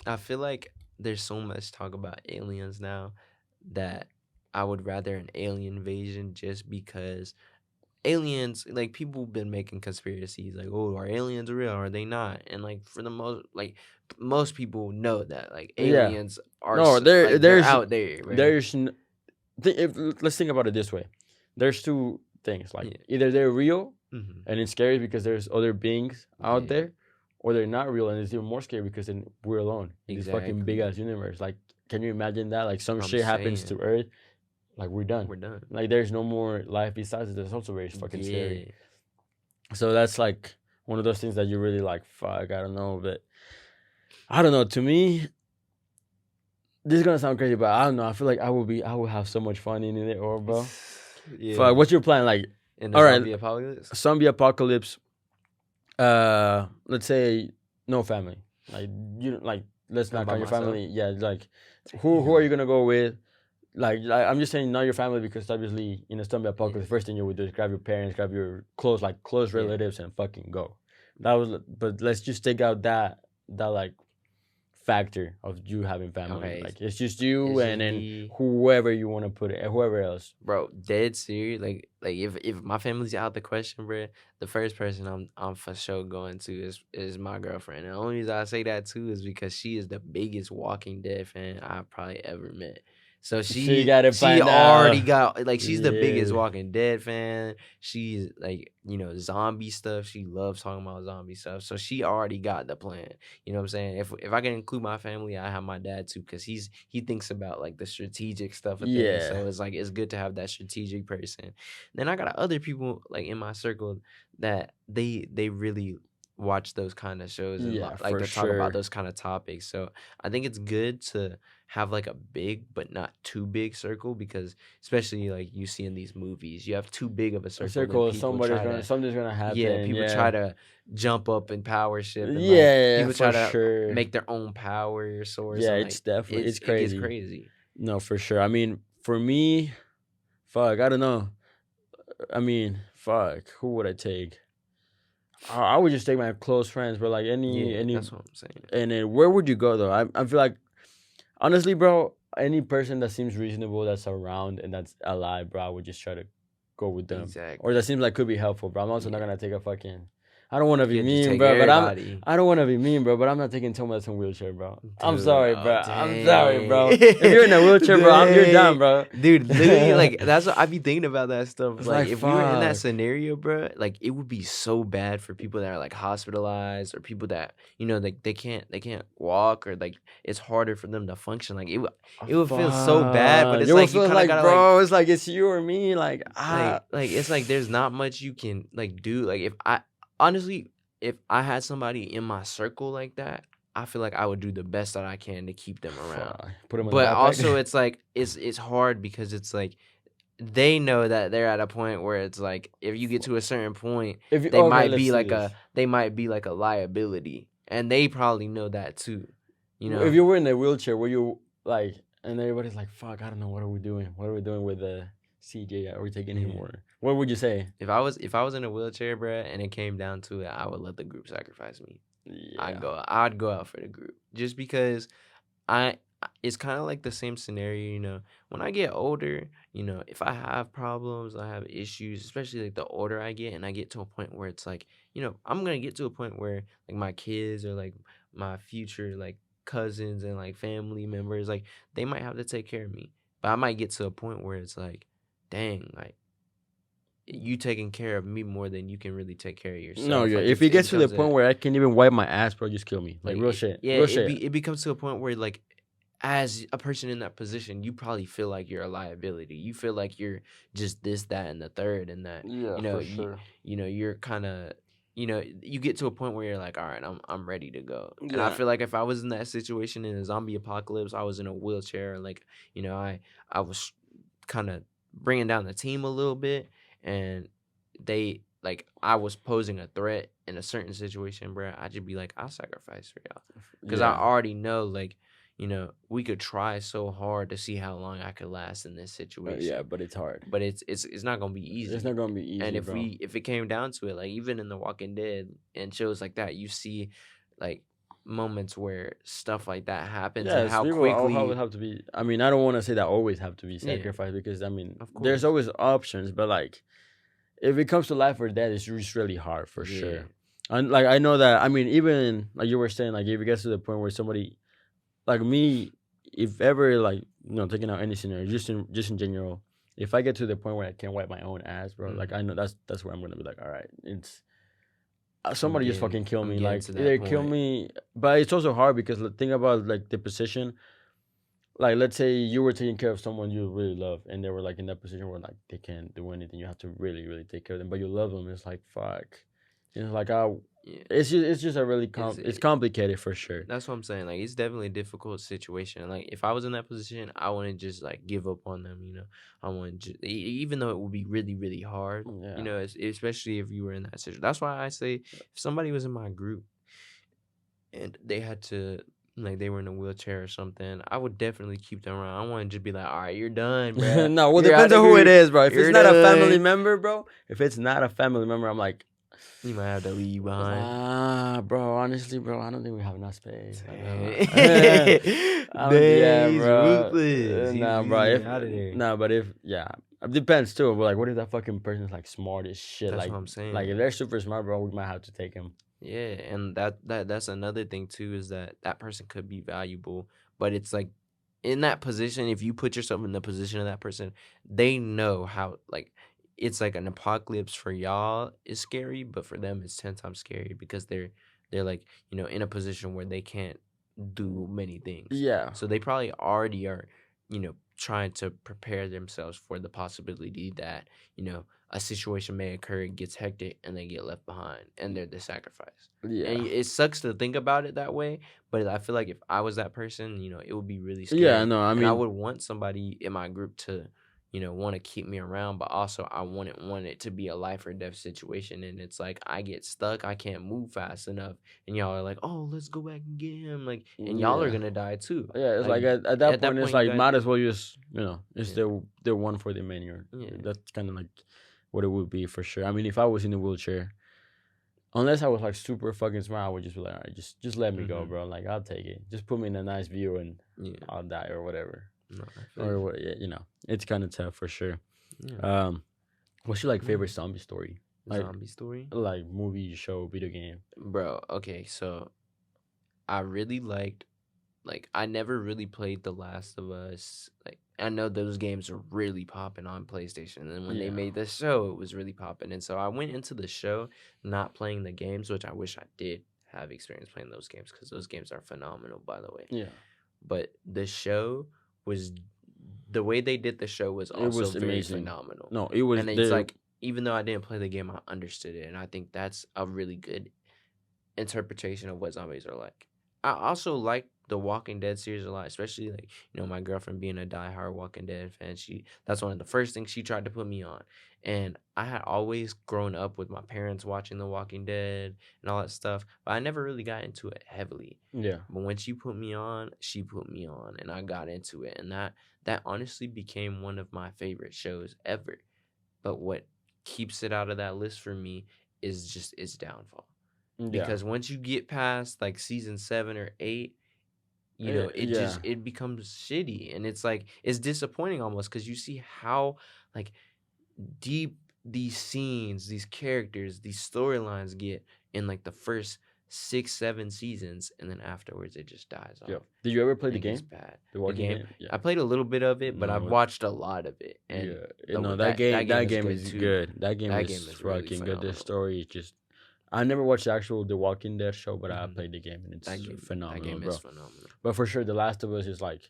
I feel like there's so much talk about aliens now that I would rather an alien invasion, just because aliens, like people been making conspiracies like, oh, are aliens real, are they not? And like for the most people know that like Yeah. aliens are No, like they're out there, right? there's n- if let's think about it this way. There's two things. Like Yeah. either they're real Hmm. and it's scary because there's other beings out Yeah, there, or they're not real and it's even more scary because then we're alone in this fucking big exactly. ass universe. Like, can you imagine that? Like some I'm shit happens saying to Earth, like we're done. we're done. Like there's no more life besides it. That's also very fucking scary. Yeah, So that's like one of those things that you really like. Fuck, I don't know, but I don't know. To me, this is gonna sound crazy, but I don't know. I feel like I will have so much fun in it, or bro. Fuck, yeah. what's your plan? Like, In the all right, zombie apocalypse. zombie apocalypse. Let's say no family. Like you like let's I'm not by count your myself. family. Yeah, like who are Damn. you gonna go with? Like I'm just saying not your family because obviously in a zombie Yeah, apocalypse, the first thing you would do is grab your parents, grab your close yeah. relatives, and fucking go. That was, but let's just take out that like factor of you having family. Okay, Like it's just you it's and just then me, whoever you want to put it, whoever else. bro. Dead serious. Like if my family's out the question, bro, the first person I'm for sure going to is my girlfriend. And the only reason I say that too is because she is the biggest Walking Dead fan I've probably ever met. So So you gotta she find already out. got like she's the biggest Yeah. Walking Dead fan. She's like, zombie stuff. She loves talking about zombie stuff. So she already got the plan. You know what I'm saying? If I can include my family, I have my dad too, because he thinks about like the strategic stuff of things. Yeah. So it's like it's good to have that strategic person. Then I got other people like in my circle that they really watch those kind of shows and Yeah, like for to talk about sure. those kind of topics. So I think it's good to have like a big but not too big circle, because especially like you see in these movies, you have too big of a A circle, then circle, people try to something's gonna yeah, happen. people try Yeah. to jump up in power ship, and like Yeah, people try for to sure. make their own power source, Yeah, and it's like definitely it's it gets crazy. crazy. No, for sure. I mean, for me, fuck, I don't know. I mean, fuck, who would I take? I would just take my close friends, but like Yeah, any, that's what I'm saying. and then where would you go though? I feel like honestly, bro, any person that seems reasonable that's around and that's alive, bro, I would just try to go with them, or Exactly. that seems like could be helpful, bro. I'm also not Yeah. gonna take a fucking. I don't want to be You could just mean, take bro, but everybody. I don't want to be mean, bro, but I'm not taking someone that's in a wheelchair, bro. I'm Dude, sorry, oh bro. I'm sorry, dang. bro. If you're in a wheelchair, bro, you're done, Dang. bro. Dude, literally, like that's what I be thinking about that stuff. It's Like like if we were in that fuck. scenario, bro, like it would be so bad for people that are like hospitalized, or people that, like they can't walk, or like it's harder for them to function. Like it would feel so bad, but Fuck. it's You will like you feel kind of like, gotta like bro, it's like it's you or me. Like, like it's like there's not much you can like do. Like if I honestly, if I had somebody in my circle like that, I feel like I would do the best that I can to keep them around. fuck. Put him on the But also backpack. it's like it's hard, because it's like they know that they're at a point where it's like if you get to a certain point, If you okay, let's see this. they might be like a liability, and they probably know that too. You If know, you were in a wheelchair, were you like, and everybody's like, fuck, I don't know, what are we doing? What are we doing with the CJ? Are we taking him yeah. or what would you say? If I was in a wheelchair, bruh, and it came down to it, I would let the group sacrifice me. Yeah. I'd go out for the group, just because I it's kind of like the same scenario, when I get older, if I have problems, I have issues, especially like the older I get, and I get to a point where it's like, I'm going to get to a point where like my kids, or like my future like cousins and like family members, like they might have to take care of me. But I might get to a point where it's like, dang, like you taking care of me more than you can really take care of No, yourself. yeah. Like If it's it it gets to the becomes point a where I can't even wipe my ass, bro, just kill me. Like like real it, shit. yeah, Real shit. it becomes to a point where like as a person in that position, you probably feel like you're a liability. You feel like you're just this, that, and the third, and that Yeah, for sure. you're kind of you get to a point where you're like, all right, I'm ready to go. And I Yeah. feel like if I was in that situation in a zombie apocalypse, I was in a wheelchair, like I was kind of bringing down the team a little bit, and they like I was posing a threat in a certain situation, bro. I'd just be like, I'll sacrifice for y'all, because I Yeah. already know, like, we could try so hard to see how long I could last in this Yeah, situation, but it's hard. but it's not gonna be It's easy. not gonna be And easy, bro. if it came down to it, like even in The Walking Dead and shows like that, you see like moments where stuff like that happens, and Yes, how people always quickly. have to be. I mean, I don't want to say that always have to be Yeah, sacrificed because I mean, of there's course. always options, but like if it comes to life or death, it's just really hard for Yeah. sure. And like I know that. I mean, even like you were saying, like if it gets to the point where somebody like me, if ever like taking out any scenario, just in general, if I get to the point where I can't wipe my own ass, bro, like I know that's where I'm gonna be like, all right, it's somebody just fucking kill I'm me, getting like to that either kill point. me, but it's also hard because think about like the position. Like let's say you were taking care of someone you really love, and they were like in that position where like they can't do anything. You have to really, really take care of them, but you love them. It's like fuck. It's like Yeah. it's just a really Is it's it? complicated for sure. That's what I'm saying. Like, it's definitely a difficult situation. Like, if I was in that position, I wouldn't just like give up on them. I wouldn't just, even though it would be really, really hard. Yeah. Especially if you were in that situation. That's why I say if somebody was in my group and they had to, like, they were in a wheelchair or something, I would definitely keep them around. I wouldn't just be like, all right, you're done, bruh. No, well, You're out depends of on who it here. is, bro. If it's You're not a family done. member, bro. If it's not a family member, I'm like, You might have to leave behind. Bro, honestly, bro, I don't think we have enough space. Like, I don't, Dang, yeah, he's bro. ruthless. Nah, He's bro. getting out of there. Nah, but if, yeah, it depends too. But like, what if that fucking person's like smart as shit? That's what I'm Like if saying. they're super smart, bro, we might have to take him. Yeah, and that's another thing too, is that that person could be valuable, but it's like in that position, if you put yourself in the position of that person, they know how, like, it's like an apocalypse for y'all is scary, but for them it's 10 times scary because they're like, in a position where they can't do many things. Yeah, So they probably already are, trying to prepare themselves for the possibility that, a situation may occur, it gets hectic, and they get left behind, and they're the sacrifice. yeah, And it sucks to think about it that way, but I feel like if I was that person, it would be really yeah. scary, No, I and I mean, would want somebody in my group to, want to keep me around, but also I wouldn't want it to be a life or death situation, and it's like I get stuck, I can't move fast enough, and y'all are like, "Oh, let's go back and get him," like, and y'all are yeah, gonna die too. yeah. It's Like like at that at that point, it's point, you like guys, might as well just it's yeah, the one for the many. Or yeah. that's kind of like what it would be for sure. I mean, if I was in a wheelchair, unless I was like super fucking smart, I would just be like, all right, just let me go, Mm-hmm. bro. Like I'll take it. Just put me in a nice view and Yeah. I'll die or whatever. No, I feel Or you. what? Yeah, it's kind of tough for sure. Yeah. Um, what's your like favorite Yeah. zombie story? Zombie story, Like movie, show, video game. bro. Okay, so I really liked, like, I never really played The Last of Us. Like, I know those games are really popping on PlayStation, and when they Yeah, made the show, it was really popping. And so I went into the show not playing the games, which I wish I did have experience playing those games because those games are phenomenal, by the way. yeah. But the show was, the way they did the show was It also was very amazing. phenomenal. No, it was And it's the like, even though I didn't play the game, I understood it, and I think that's a really good interpretation of what zombies are like. I also like the Walking Dead series a lot, especially, like, my girlfriend being a diehard Walking Dead fan. That's one of the first things she tried to put me on. And I had always grown up with my parents watching The Walking Dead and all that stuff, but I never really got into it heavily. yeah, But when she put me on and I got into it, and that honestly became one of my favorite shows ever. But what keeps it out of that list for me is just its downfall, yeah, because once you get past like season 7 or 8, yeah. it becomes shitty, and it's like it's disappointing almost because you see how, like, deep these scenes, these characters, these storylines get in like the first 6 7 seasons, and then afterwards it just dies Yeah. off Did you ever play and the it gets game? bad. The The Walking game, Game? Yeah. I played a little bit of it, but I've No, watched a lot of it, and yeah. No, that that game is game good is too. good. That game That is game is really fucking good. The phenomenal. story is just. I never watched the actual The Walking Dead show, but I Mhm. played the game and it's That phenomenal, game is bro. phenomenal. But for sure, The Last of Us is like.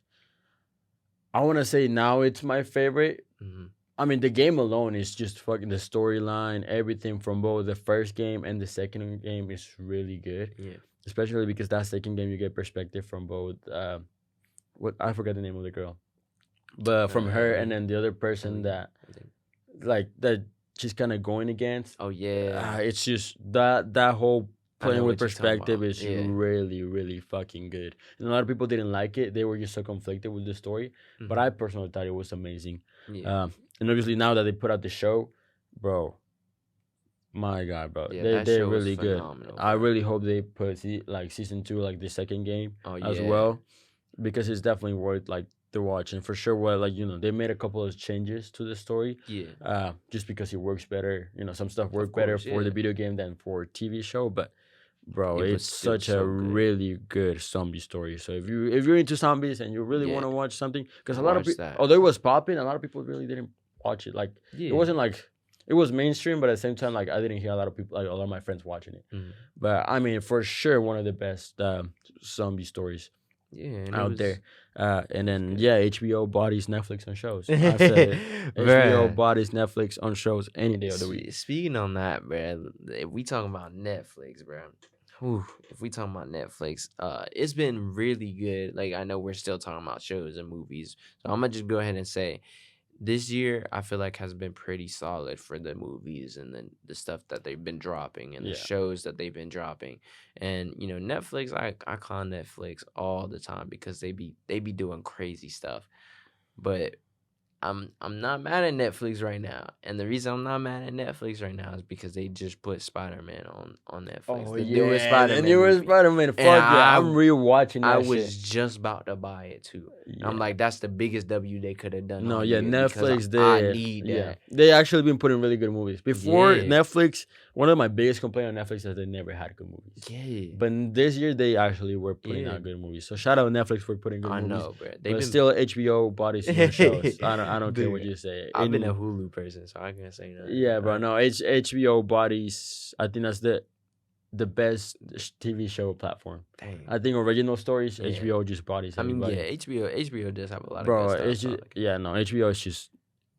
I want to say now it's my favorite. Hmm. I mean, the game alone is just fucking the storyline, everything from both the first game and the second game is really good. Yeah. Especially because that second game you get perspective from both. What I forgot the name of the girl, but from her and Ellie, then the other person Ellie, that I think. like that she's kind of going against. Oh yeah, It's just that whole I know playing with what you're talking perspective about. is Yeah. really really fucking good. And a lot of people didn't like it. They were just so conflicted with the story. But I Hmm. personally thought it was amazing. Yeah. And obviously now that they put out the show, bro, my god, bro, Yeah. they That they're show was really good. phenomenal, I bro. really hope they put like season 2, like the second game Oh as yeah. well, because it's definitely worth like the watch. And for sure, what like they made a couple of changes to the story, Yeah. just because it works better. Some stuff Of work better course. for the Yeah. video game than for TV show, but bro, It was it's still such a so good. really good zombie story. So if you're into zombies and you really want Yeah. to watch something, because a lot of Watch people, that. although it was popping, a lot of people really didn't watch it. Like it Yeah. wasn't like it was mainstream, but at the same time, like I didn't hear a lot of people, like a lot of my friends watching it. Mhm. But I mean, for sure, one of the best zombie stories Yeah. And it out was. there. And then Good. yeah, HBO bodies Netflix on shows. I've said it. HBO Bruh. bodies Netflix on shows any day of the week. Speaking on that, bruh, if we talking about Netflix, bruh. Whew, if we talking about Netflix, it's been really good. Like, I know we're still talking about shows and movies, so I'm gonna just go ahead and say this year I feel like has been pretty solid for the movies and then the stuff that they've been dropping and the Yeah. shows that they've been dropping. And Netflix, I call Netflix all the time because they be doing crazy stuff. But I'm not mad at Netflix right now, and the reason I'm not mad at Netflix right now is because they just put Spider-Man on Netflix, Oh the newest yeah, the Spider-Man newest movie, Spider-Man. and Fuck yeah, I'm rewatching I that was shit. just about to buy it too. And I'm Yeah. like, that's the biggest W they could have done No, all yeah, year because Netflix I did. need Yeah, that. they actually been putting really good movies. Before Yeah, Netflix, one of my biggest complaints on Netflix is they never had good movies. yeah, But this year they actually were putting yeah. out good movies. So shout out Netflix for putting good I movies. know, bro. They've But been. still, HBO bodies on shows. I don't care what Dude, you say. I've been a Hulu person, so I can't say nothing. Yeah, bro. No, HBO bodies. I think that's the best TV show platform. Dang. I think original stories, Yeah. HBO just bodies I mean, everybody. yeah, HBO does have a lot of Bro, good stuff. it's so, just like, yeah, no, HBO is just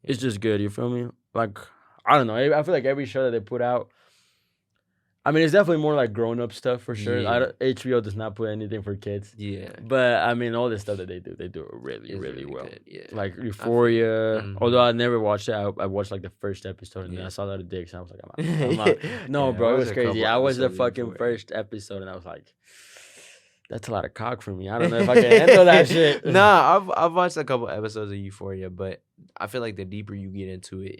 it's yeah. just good. You feel me? Like I don't know. I feel like every show that they put out. I mean, it's definitely more like grown up stuff for sure. Yeah. HBO does not put anything for kids. Yeah. But I mean, all the stuff that they do it really, It's really well. good. Yeah. Like Euphoria. Mhm. Although I never watched it, I watched like the first episode and then Yeah. I saw that of dicks and I was like, I'm out. No, Yeah, bro, I it watched was a crazy. couple I watched the episodes of fucking Euphoria. first episode and I was like, that's a lot of cock for me. I don't know if I can handle that shit. Nah, I've watched a couple episodes of Euphoria, but I feel like the deeper you get into it,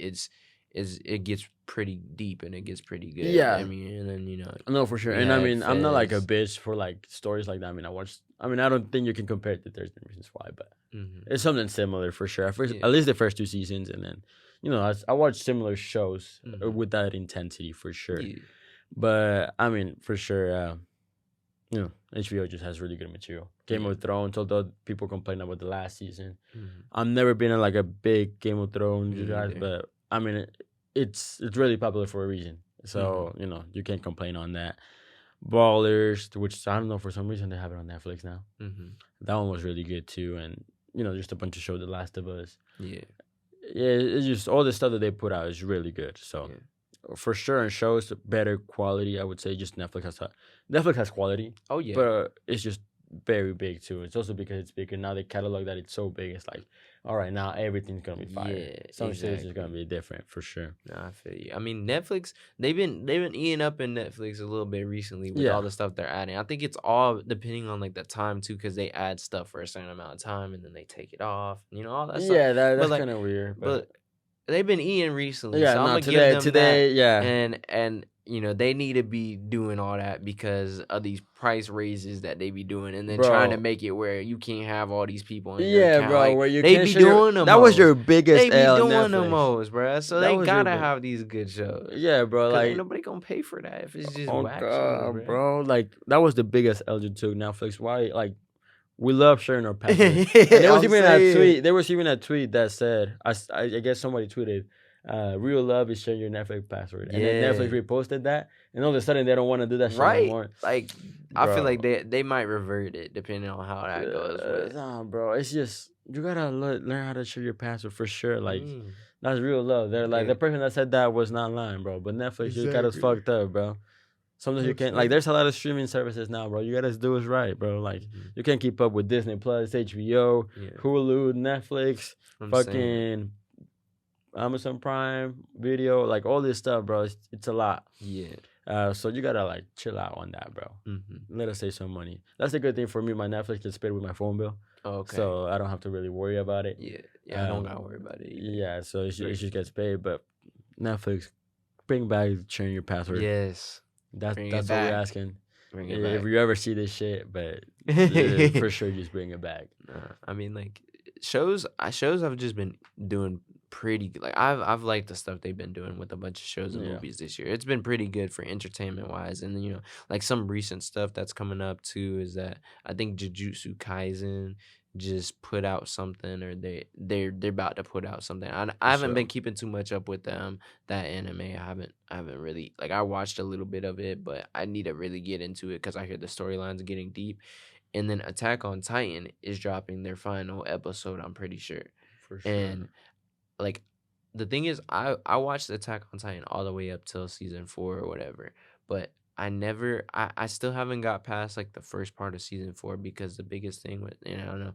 it gets pretty deep and it gets pretty good. Yeah. I mean, and then No, for sure. we And I had mean, I'm not like a Fez. bitch for like stories like that. I mean, I don't think you can compare it to 13 Reasons Why, but it's something similar for sure. Yeah. At least the first 2 seasons, and then I watched similar shows with that intensity for sure. Yeah. But I mean, for sure, HBO just has really good material. Game of Thrones, although people complain about the last season, I've never been like a big Game of Thrones Me guy, neither. but I mean, it's really popular for a reason. So you can't complain on that. Ballers, which I don't know, for some reason they have it on Netflix now. That one was really good too, and just a bunch of shows. The Last of Us. Yeah. Yeah, it's just all the stuff that they put out is really good. So for sure, and shows better quality. I would say just Netflix has quality. Oh yeah. But it's just very big too. It's also because it's big, and now the catalog that it's so big. It's like, all right, now everything's gonna be fire. Yeah, Some shit is just gonna exactly. be different for sure. Nah, I feel you. I mean, Netflix, they've been eating up in Netflix a little bit recently with Yeah. all the stuff they're adding. I think it's all depending on like the time too, because they add stuff for a certain amount of time and then they take it off. All that stuff. Yeah, that's But, like, kind of weird. But they've been eating recently, yeah, so I'm no, gonna give them today, that. yeah. And they need to be doing all that because of these price raises that they be doing, and then trying to Bro. make it where you can't have all these people on your Yeah, account. bro, Like, where you they can't be show your- doing the That was most. your biggest They be L, doing the Netflix. most, bruh. So That they was your gotta big- have these good shows. Yeah, bro, 'Cause like ain't nobody gonna pay for that if it's just oh whack god, shows, bro, like that was the biggest L you took Netflix. Why, like, we love sharing our passwords. And there was even a tweet that said, I guess somebody tweeted, real love is sharing your Netflix password. And then Netflix Yeah. reposted that, and all of a sudden they don't want to do that shit Right? anymore. Like, I feel Bro. like they might revert it depending on how that goes. But Nah, bro, it's just you gotta learn how to share your password for sure. Like Mm. that's real love. They're like Yeah. the person that said that was not lying, bro. But Netflix just got us Exactly. fucked up, bro. Sometimes you can't, like, there's a lot of streaming services now, bro. You gotta do it right, bro. Like, you can't keep up with Disney Plus, HBO, Yeah. Hulu, Netflix, I'm saying. fucking Amazon Prime Video, like all this stuff, bro. It's a lot. Yeah. So you gotta like chill out on that, bro. Let us save some money. That's a good thing for me. My Netflix gets paid with my phone bill, Okay. so I don't have to really worry about it. Yeah. I don't gotta worry about it either. Yeah, so it just gets paid. But Netflix, bring back sharing your password. Yes. That's Bring it what we're back. asking. Bring it If back. you ever see this shit, but for sure, just bring it back. I mean, like, shows have just been doing pretty good. Like, I've liked the stuff they've been doing with a bunch of shows and Yeah. movies this year. It's been pretty good for entertainment wise. And then, like, some recent stuff that's coming up too is that I think Jujutsu Kaisen just put out something, or they're about to put out something. I haven't been keeping too much up with that anime. I haven't really, like, I watched a little bit of it, but I need to really get into it because I hear the storylines getting deep. And then Attack on Titan is dropping their final episode, I'm pretty sure. For sure. And, like, the thing is, I watched Attack on Titan all the way up till season 4 or whatever, but I still haven't got past like the first part of season 4 because the biggest thing with, and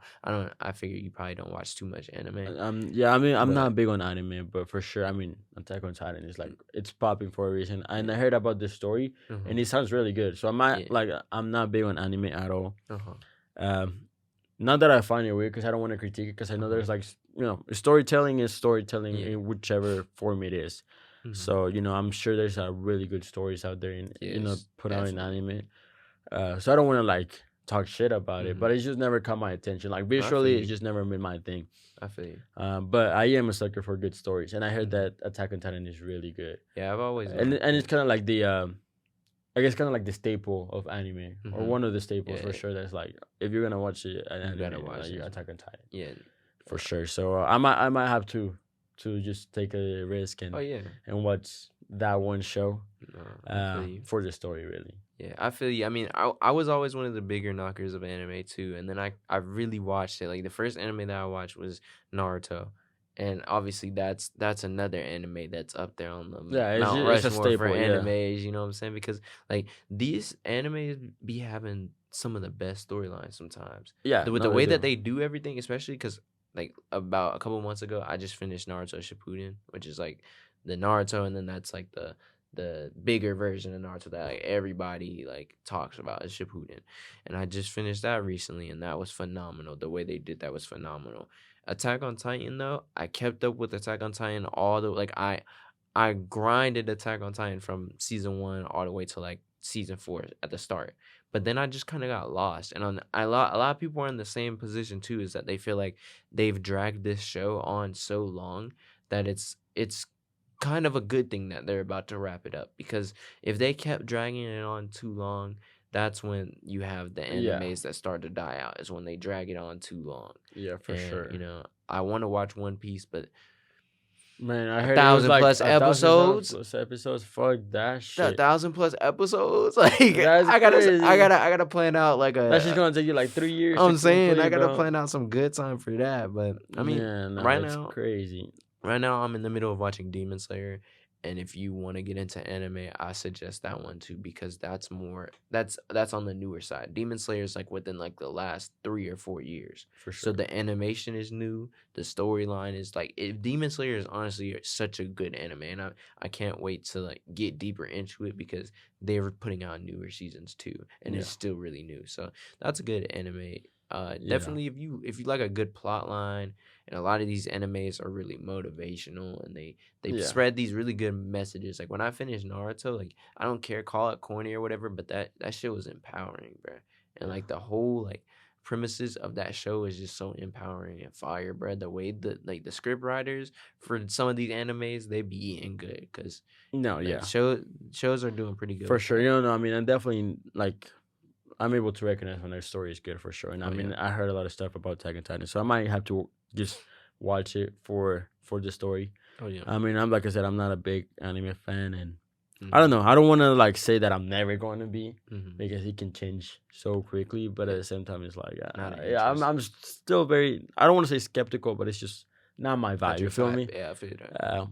I figure you probably don't watch too much anime. Yeah, I mean, I'm But- not big on anime, but for sure, I mean, Attack on Titan is like it's popping for a reason. And I heard about this story, and it sounds really good. So I'm not big on anime at all. Uh-huh. Not that I find it weird, because I don't want to critique it, because I know there's like storytelling is storytelling Yeah. in whichever form it is. Hmm. So I'm sure there's really good stories out there in Yes, put out in definitely. anime. So I don't want to like talk shit about it, Hmm. but it's just never caught my attention. Like I feel visually, it's you. just never been my thing. I feel you. But I am a sucker for good stories, and I heard Hmm. that Attack on Titan is really good. Yeah, I've always And liked it's it. kind of like the I guess kind of like the staple of anime, or Hmm. one of the staples for Yeah, sure. That's like if you're gonna watch an you gotta anime, watch like you this got one. Attack on Titan Yeah. for Uh, sure. So I might have to just take a risk oh yeah. and watch that one show No, I feel you. for the story really. Yeah, I feel you. I mean, I was always one of the bigger knockers of anime too, and then I really watched it. Like the first anime that I watched was Naruto, and obviously that's another anime that's up there on the Yeah, Mount it's a Rushmore for staple. Yeah, animes. You know what I'm saying? Because like these animes be having some of the best storylines sometimes. yeah, With the no, they way that do they do everything, especially because like about a couple months ago, I just finished Naruto Shippuden, which is like the Naruto, and then that's like the bigger version of Naruto that like everybody like talks about is Shippuden, and I just finished that recently, and that was phenomenal. The way they did that was phenomenal. Attack on Titan though, I kept up with Attack on Titan all the like I grinded Attack on Titan from season 1 all the way to like season 4 at the start. But then I just kind of got lost, and a lot of people are in the same position too. Is that they feel like they've dragged this show on so long that it's kind of a good thing that they're about to wrap it up, because if they kept dragging it on too long, that's when you have the yeah, animes that start to die out, is when they drag it on too long. yeah, for And sure. I want to watch One Piece, but Man, I a heard it was thousand like plus 1,000 episodes plus episodes. Fuck that a shit. thousand plus episodes like That's I crazy. gotta plan out like That's just a gonna take you like 3 years to I'm saying I complete, gotta bro. plan out some good time for that. But I mean, Man, no, right that's now crazy. Right now, I'm in the middle of watching Demon Slayer, and if you want to get into anime, I suggest that one too, because that's on the newer side. Demon Slayer is like within like the last 3 or 4 years, For so sure. the animation is new. The storyline is like, if Demon Slayer is honestly such a good anime, and I can't wait to like get deeper into it, because they're putting out newer seasons too, and Yeah. it's still really new. So that's a good anime. Yeah. Definitely if you like a good plot line, and a lot of these animes are really motivational, and they Yeah. spread these really good messages. Like when I finished Naruto, like I don't care, call it corny or whatever, but that shit was empowering, bro. And Yeah. like the whole like premises of that show is just so empowering and fire, bro. The way the script writers for some of these animes, they be eating good, because No, the yeah. shows are doing pretty good For with sure. that. No, I mean, I'm definitely like I'm able to recognize when their story is good for sure. And I Oh mean, yeah. I heard a lot of stuff about Attack on Titan, so I might have to just watch it for the story. Oh yeah. I mean, I'm like I said, I'm not a big anime fan, and I don't Hmm. know. I don't want to like say that I'm never going to be Hmm. because it can change so quickly. But at Yeah. the same time, it's like, Not an yeah, interest. I'm still very. I don't want to say skeptical, but it's just not my Not vibe. You your feel vibe. me? Yeah, I feel that. Uh,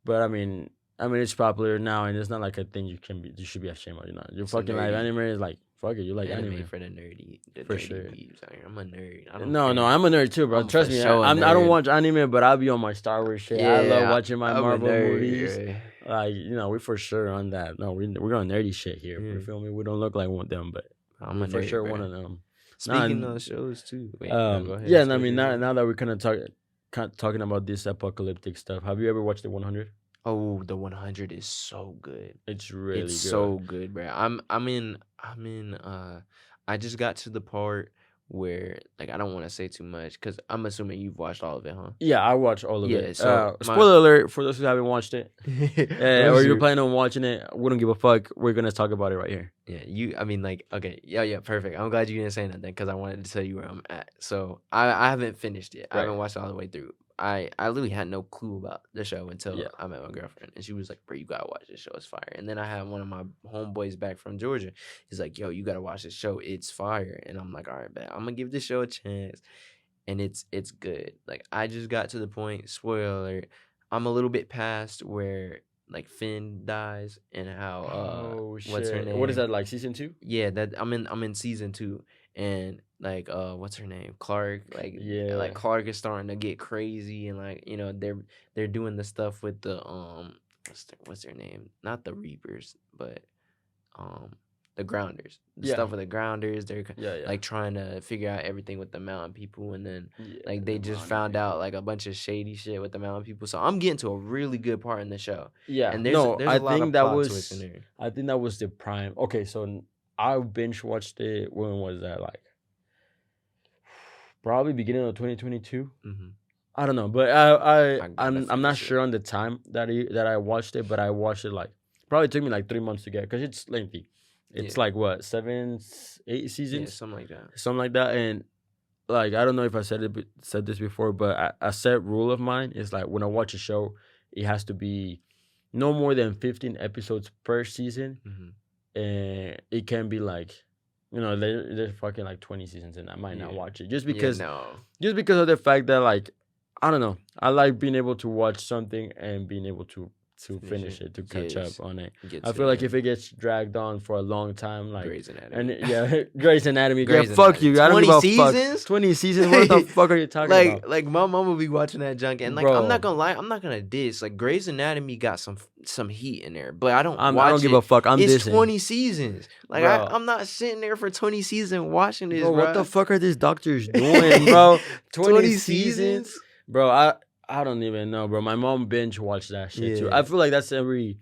but I mean, it's popular now, and it's not like a thing you should be ashamed of. You It's a fucking like nerdy anime is like fuck it. You like anime anime for the for nerdy sure. weebs out here. I'm a nerd. I don't No, care. I'm a nerd too, bro. I'm for Trust me. sure a I don't nerd. watch anime, but I'll be on my Star Wars shit. I love Yeah, watching my I'm a Marvel movies. nerd. Like we for sure on that. No, we're on nerdy shit here. Yeah, You feel me? We don't look like one of them, but I'm we a for nerd, sure bro. one of them. Nah, Speaking of shows too. Wait, no, go ahead. yeah. And I Say what mean, you're now saying. now that we're kind of talking about this apocalyptic stuff, have you ever watched the 100? Oh, the 100 is so good. It's It's really good. so good, bro. I just got to the part where like I don't want to say too much, because I'm assuming you've watched all of it, huh? Yeah, I watched all of Yeah. it. So my Spoiler alert for those who haven't watched it, those or you're are planning on watching it. We don't give a fuck. We're gonna talk about it right here. yeah, I mean, like, okay, yeah, perfect. I'm glad you didn't say nothing, because I wanted to tell you where I'm at. So I haven't finished it. I Right. haven't watched it all the way through. I literally had no clue about the show Yeah. until I met my girlfriend, and she was like, "Bro, you gotta watch this show. It's fire." And then I had one of my homeboys back from Georgia. He's like, "Yo, you gotta watch this show. It's fire." And I'm like, "All right, bet. I'm gonna give this show a chance." And it's good. Like I just got to the point. Spoiler alert. I'm a little bit past where like Finn dies, and how Oh what's her shit! What is name? that like? Season 2? Yeah, that I'm in season 2, and like what's her name? Clark. Like Yeah. Clark is starting to get crazy, and like they're doing the stuff with the what's their name? Not the Reapers, but um the grounders, the Yeah. stuff with the grounders. They're Yeah. like trying to figure out everything with the mountain people, and then Yeah. like they The just mountain found out people. like a bunch of shady shit with the mountain people. So I'm getting to a really good part in the show, Yeah. and No, there's I a lot think of that plot twists in was. there. I think that was the prime. Okay, so I binge watched it. When was that? Like probably beginning of 2022. Mm-hmm. I don't know, but I I gotta I'm not finish it. sure on the time that I watched it, but I watched it like probably took me like 3 months to get because it's lengthy. Yeah, It's like what 8 yeah, seasons, something like that. something like that. And like I don't know if I said this before, but a set rule of mine is like when I watch a show, it has to be no more than 15 episodes per season, Mm-hmm. and it can be like. There's fucking like 20 seasons, and I might not Yeah, watch it just yeah, because no, of the fact that like I don't know. I like being able to watch something and being able to finish it, to catch up Yes, on it. get I to feel the like if end. it gets dragged on for a long time, like Grey's Anatomy. and yeah, Grey's Anatomy. Grey's Yeah, fuck Anatomy. you. I don't give 20 a fuck. seasons? 20 seasons. What the fuck are you talking about, Like my mom will be watching that junk, and like I'm not bro? gonna lie, I'm not gonna diss. Like Grey's Anatomy got some heat in there, but I don't I watch don't give it. a fuck. I'm It's dissing, 20 seasons. Like bro. I'm not sitting there for 20 seasons watching this, Bro, what the bro. fuck are these doctors doing, bro? 20 seasons, seasons? bro. I don't even know, bro. My mom binge watched that shit too. Yeah. I feel like that's every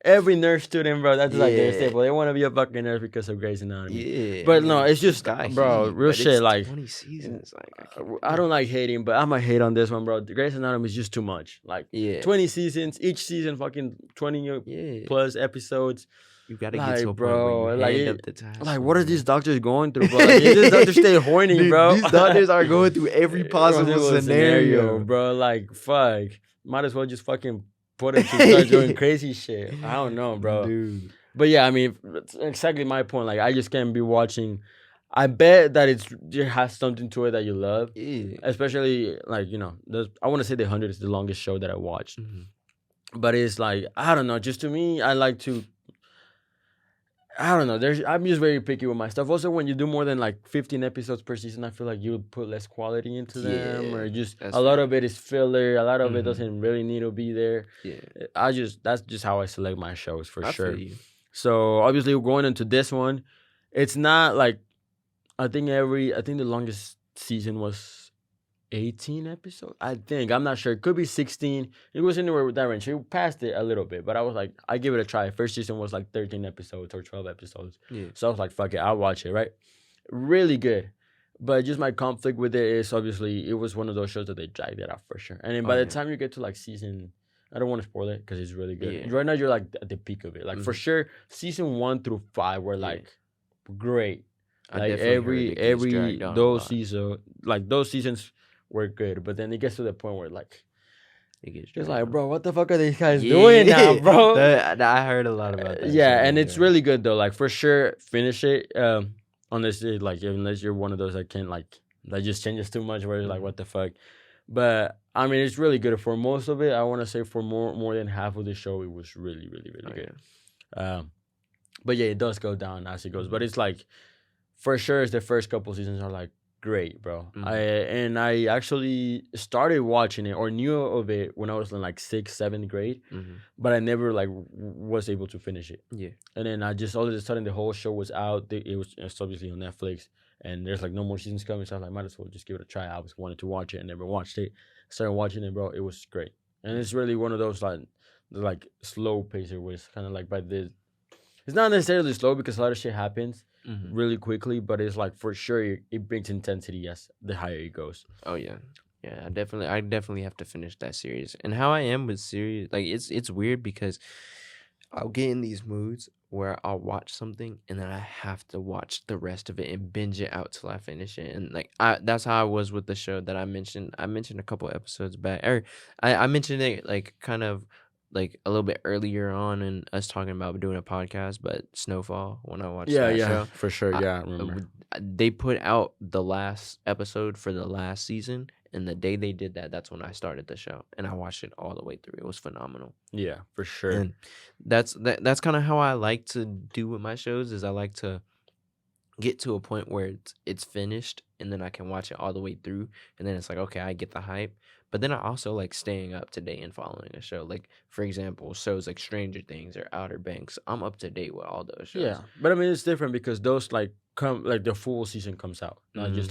nurse student, bro. That's like their Yeah. staple. They want to be a fucking nurse because of Grey's Anatomy. Yeah, But no, it's just, got bro, heat, real but shit. it's Like 20 seasons. Like I don't like hating, but I'm gonna hate on this one, bro. Grey's Anatomy is just too much. Like Yeah, 20 seasons, each season, fucking 20 yeah. plus episodes. You gotta get Like, to a point bro, where you like, hand up the task. Like, what are these doctors going through, bro? Like, these doctors stay horny, Dude, bro. these doctors are going through every possible scenario, bro. Like, fuck. Might as well just fucking put him to start doing crazy shit. I don't know, bro. Dude. But yeah, I mean, that's exactly my point. Like, I just can't be watching. I bet that it has something to it that you love. Yeah. Especially, like, I want to say The 100 is the longest show that I watched. Mm-hmm. But it's like, I don't know. Just to me, I like to. I don't know. I'm just very picky with my stuff. Also, when you do more than like 15 episodes per season, I feel like you put less quality into them, or just a lot of it is filler. A lot of it doesn't really need to be there. Yeah, that's just how I select my shows for sure. So obviously, going into this one, it's not like I think the longest season was 18 episodes. I'm not sure. It could be 16. It was anywhere with that range. We passed it a little bit, but I was like, I give it a try. First season was like 13 episodes or 12 episodes. Yeah. So I was like, fuck it, I'll watch it, right? Really good. But just my conflict with it is obviously it was one of those shows that they dragged it out for sure. And then by the time you get to like season, I don't want to spoil it because it's really good. Yeah. Right now you're like at the peak of it. Like for sure, season 1 through 5 were like great. Like every those seasons were good, but then it gets to the point where like it's like, bro, what the fuck are these guys doing now, bro? I heard a lot about that. Yeah, and it's really good though. Like for sure, finish it. Unless you're one of those that can't that just changes too much, where you're like, what the fuck. But I mean, it's really good. For most of it, I want to say for more than half of the show, it was really, really, really good. Yeah. But yeah, it does go down as it goes. But it's like, for sure, the first couple seasons are like great, bro. I actually started watching it or knew of it when I was in like 6th, 7th grade, but I never like was able to finish it. Yeah. And then I just all of a sudden the whole show was out. It's obviously on Netflix, and there's like no more seasons coming. So I was like, might as well just give it a try. I was wanted to watch it and never watched it. Started watching it, bro. It was great, and it's really one of those like slow pacer where it's kind of like it's not necessarily slow because a lot of shit happens really quickly, but it's like for sure it brings intensity as the higher it goes. Oh yeah, I definitely have to finish that series. And how I am with series, like it's weird because I'll get in these moods where I'll watch something and then I have to watch the rest of it and binge it out till I finish it. And like that's how I was with the show that I mentioned. I mentioned a couple episodes back, or I mentioned it like kind of like a little bit earlier on in us talking about doing a podcast, but Snowfall, when I watched that show. For sure. I remember. They put out the last episode for the last season, and the day they did that, that's when I started the show, and I watched it all the way through. It was phenomenal. Yeah, for sure. And that's kind of how I like to do with my shows, is I like to get to a point where it's finished, and then I can watch it all the way through, and then it's like, okay, I get the hype. But then I also like staying up to date and following a show. Like for example, shows like Stranger Things or Outer Banks. I'm up to date with all those Yeah, shows. but I mean it's different because those like come like the full season comes out, Hmm. not just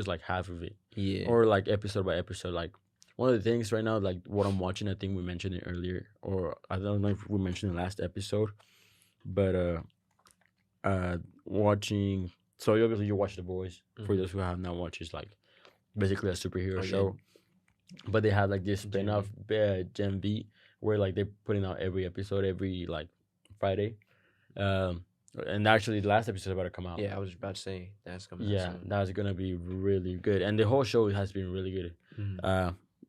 like half of it, Yeah. or like episode by episode. Like one of the things right now, like what I'm watching, I think we mentioned it earlier, or I don't know if we mentioned it last episode, but watching. So obviously you watch The Boys. For Hmm. those who have not watched, it's like basically a superhero Oh yeah, show, but they have like this Gen spin-off V. Gen V where like they're putting out every episode every like Friday. Um, and actually, the last episode is about to come out. Yeah, I was about to say that's coming out Yeah, soon. that's gonna be really good, and the whole show has been really good. Hmm.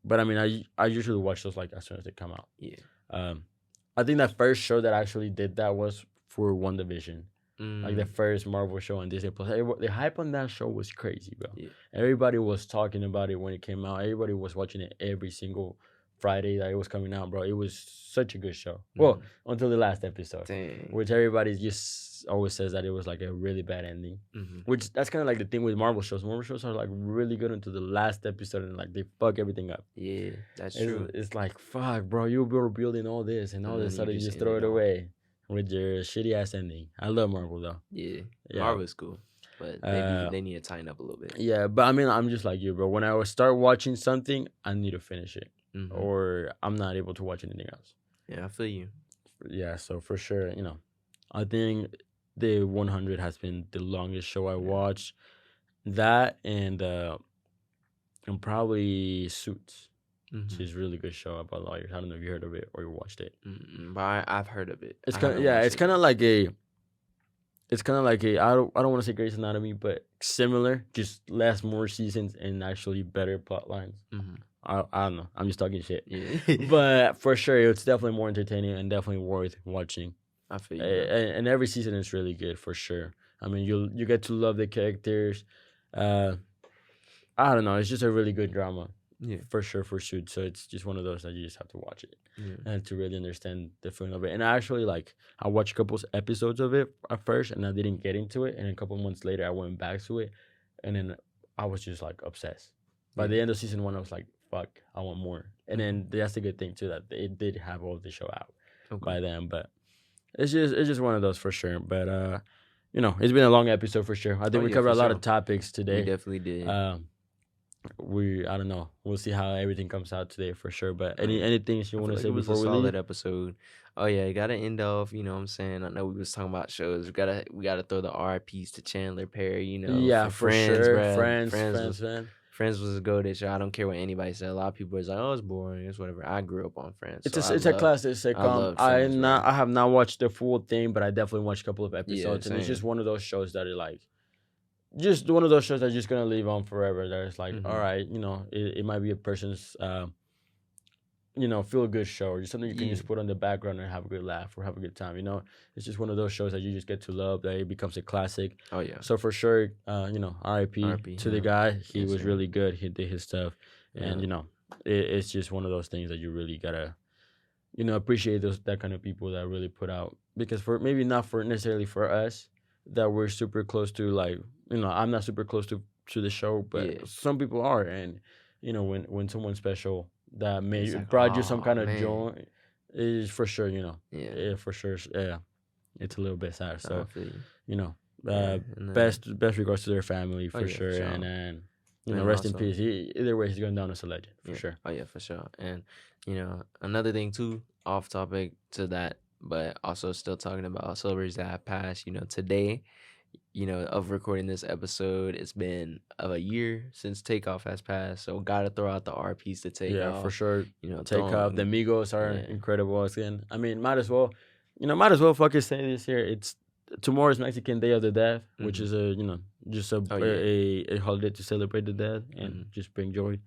But I mean, I usually watch those like as soon as they come out. Yeah. Um, I think that first show that actually did that was for One Division, like the Mm. first Marvel show on Disney Plus. The hype on that show was crazy, bro. Yeah. Everybody was talking about it when it came out. Everybody was watching it every single Friday that it was coming out, bro. It was such a good show. Well, Mm. until the last episode, Dang. which everybody just always says that it was like a really bad ending. Hmm. Which that's kind of like the thing with Marvel shows. Marvel shows are like really good until the last episode and like they fuck everything up. Yeah, that's It's, true. it's like fuck, bro. You were building all this and all And of a then you sudden you just just end throw it it off. away with your shitty ass ending. I love Marvel though. Yeah, Yeah. Marvel's cool, but Uh, they need to tighten up a little bit. Yeah, but I mean, I'm just like you, bro. When I would start watching something, I need to finish it, Hmm. or I'm not able to watch anything else. Yeah, I feel you. Yeah, so for sure, I think the 100 has been the longest show I Yeah. watched. That and probably Suits, which Hmm. is a really good show about lawyers. I don't know if you heard of it or you watched it. But I've heard of it. It's I kind of haven't yeah, watched it's it kind yet. of like a I don't want to say Grey's Anatomy, but similar, just less more seasons and actually better plot lines. Mhm. I don't know. I'm just talking shit. Yeah, But for sure, it's definitely more entertaining and definitely worth watching. I feel you. And every season is really good for sure. I mean, you get to love the characters. Uh, I don't know. It's just a really good drama Yeah, for sure for Suits. So it's just one of those that you just have to watch it yeah. and to really understand the feeling of it. And I actually I watched a couple episodes of it at first, and I didn't get into it. And a couple months later, I went back to it, and then I was just like obsessed. By the Yeah. end of season 1, I was like, "Fuck, I want more." And then that's the good thing too that it did have all the show out Okay. by then. But it's just one of those for sure. But it's been a long episode for sure. I think Oh, we yeah, covered a for lot sure. of topics We today. definitely did. I don't know. We'll see how everything comes out today for sure. But Oh, yeah. any things you I want feel to like say it was a before we solid leave? episode. Oh yeah, you gotta end off. You know what I'm saying? I know we was talking about shows. We gotta throw the RIPs to Chandler Perry. You know, Yeah, for sure. bruh. Friends, man. Friends was a goated show. I don't care what anybody said. A lot of people is like, oh, it's boring. It's whatever. I grew up on Friends, so It's a classic I sitcom. loved Friends, bro. I have not watched the full thing, but I definitely watched a couple of episodes, and it's same. just one of those shows that are like, just one of those shows that's just gonna live on forever. That it's like, Mhm. all right, it might be a person's feel good show or just something you can Yeah. just put on the background and have a good laugh or have a good time. It's just one of those shows that you just get to love. That it becomes a classic. Oh yeah. So for sure, R.I.P. R.I.P., to the yeah. guy. He Yes, was sir. really good. He did his stuff, and Yeah. it's just one of those things that you really gotta, appreciate that kind of people that really put out. Because for maybe not for necessarily for us that we're super close to, like, I'm not super close to the show, but Yeah. some people are, and when someone special that It's like, brought you some "Aw, kind of man." joy is for sure, Yeah. for sure, yeah, it's a little bit sad. I So feel you. you know, Yeah, and then- best regards to their family for yeah, for sure, sure. and then And rest in also- peace. Either way, he's going down as a legend for Yeah. sure. Oh yeah, for sure. And another thing too, off topic to that, but also still talking about celebrities that have passed. Today, of recording this episode, it's been of a year since Takeoff has passed. So gotta throw out the RPs to Takeoff. Yeah, for sure. Take throwing- off. The Migos are yeah. incredible again. I mean, might as well fucking say this here. It's tomorrow's Mexican Day of the Dead, which Mhm. is just Oh, yeah. a holiday to celebrate the dead and Mhm. just bring joy.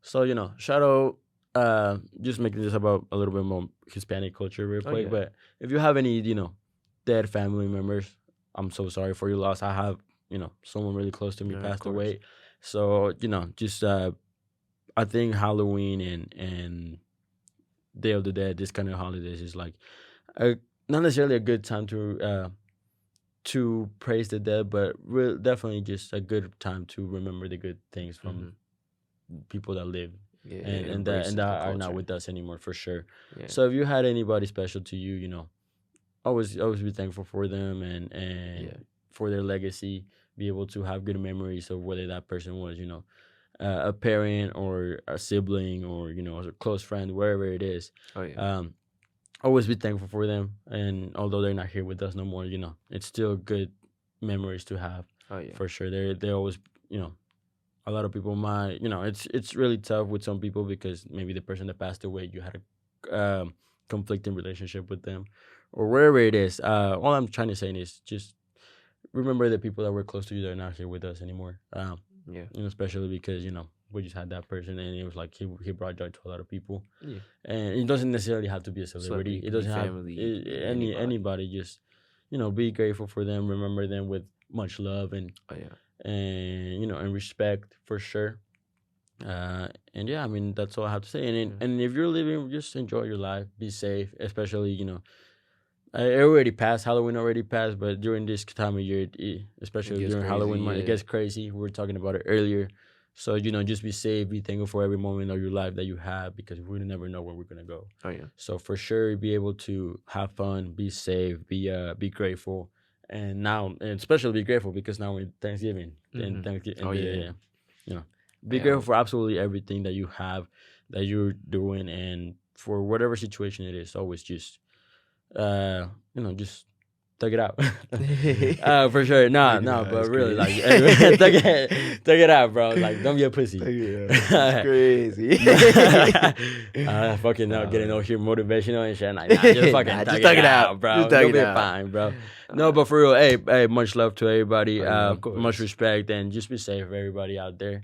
So shout out. Just making this about a little bit more Hispanic culture real Oh, quick. yeah. But if you have any dead family members, I'm so sorry for your loss. I have someone really close to me Yeah, of passed course. away. So just I think Halloween and Day of the Dead, this kind of holidays is like not necessarily a good time to praise the dead, but definitely just a good time to remember the good things from Mhm. people that live. Yeah, and embracing the that are not culture. with us anymore for sure. Yeah. So if you had anybody special to you, always be thankful for them Yeah. and for their legacy. Be able to have good memories of whether that person was, a parent or a sibling or a close friend, wherever it is. Oh yeah. Um, always be thankful for them, and although they're not here with us no more, it's still good memories to have Oh yeah. for sure. They always, you know, a lot of people might, it's really tough with some people because maybe the person that passed away, you had a conflicting relationship with them, or wherever it is. All I'm trying to say is just remember the people that were close to you that are not here with us anymore. Yeah. Especially because we just had that person, and it was like he brought joy to a lot of people, Yeah. and it doesn't necessarily have to be a celebrity. Celebrity It could be doesn't have family, could be anybody. anybody. Just be grateful for them. Remember them with much love Oh yeah. and respect for sure. And yeah, I mean that's all I have to say. Yeah. And if you're living, just enjoy your life. Be safe, especially it already passed. Halloween already passed, but during this time of year, It especially gets during Halloween crazy. month, it Yeah. gets crazy. We were talking about it earlier. So, just be safe, be thankful for every moment of your life that you have because we never know where we're gonna go. Oh yeah. So for sure be able to have fun, be safe, be grateful. And especially be grateful because now we're in Thanksgiving. And Mm-hmm. Thanksgiving Oh yeah. you know. Be Yeah. grateful for absolutely everything that you have, that you're doing, and for whatever situation it is, always just just thug it out. For sure. Nah, Look at nah, that. but It's really, like, crazy. thug it out, bro. Like, don't be a pussy. It's crazy. Fucking not getting Uh, all here motivational and shit. Like, nah, just fucking Nah, thug just it thug it out, out. bro. Just thug You'll it be out. fine, bro. No, but for real, hey, much love to everybody. Oh yeah, of Much course. respect, and just be safe, everybody out there.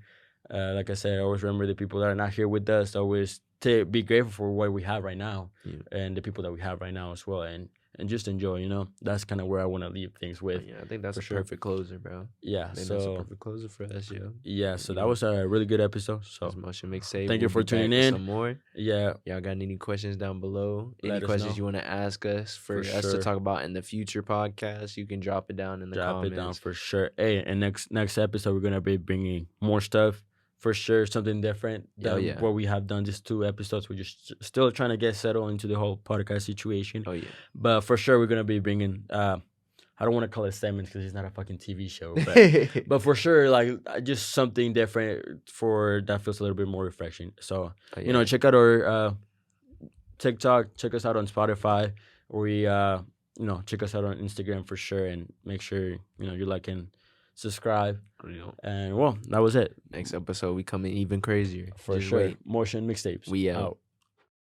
Like I said, always remember the people that are not here with us. Always be grateful for what we have right now, Yeah. and the people that we have right now as well, and just enjoy. That's kind of where I want to leave things Oh, with. yeah, I think that's For a sure. perfect closer, bro. Yeah. I think that's a So perfect closer for us, yo. yeah. So You that know, was a really good episode. this So Motion Mixtape. thank you We'll for be back tuning with in. some more. Yeah. Y'all got any questions down below? Any Let us questions know. you want to ask us for For us to sure. talk about in the future podcast? You can drop it down in the Drop comments. it down for sure. Hey, and next episode we're gonna be bringing more stuff for sure, something different than Oh, yeah. what we have done these 2 episodes. We're just still trying to get settled into the whole podcast situation. Oh yeah. But for sure we're gonna be bringing. I don't want to call it segments because it's not a fucking TV show, but for sure like just something different for that feels a little bit more refreshing. So Oh, yeah. check out our TikTok. Check us out on Spotify. We check us out on Instagram for sure, and make sure you like and subscribe. And well, that was it Next episode we coming even crazier. for Just sure. wait. Motion Mixtapes. We out. Out.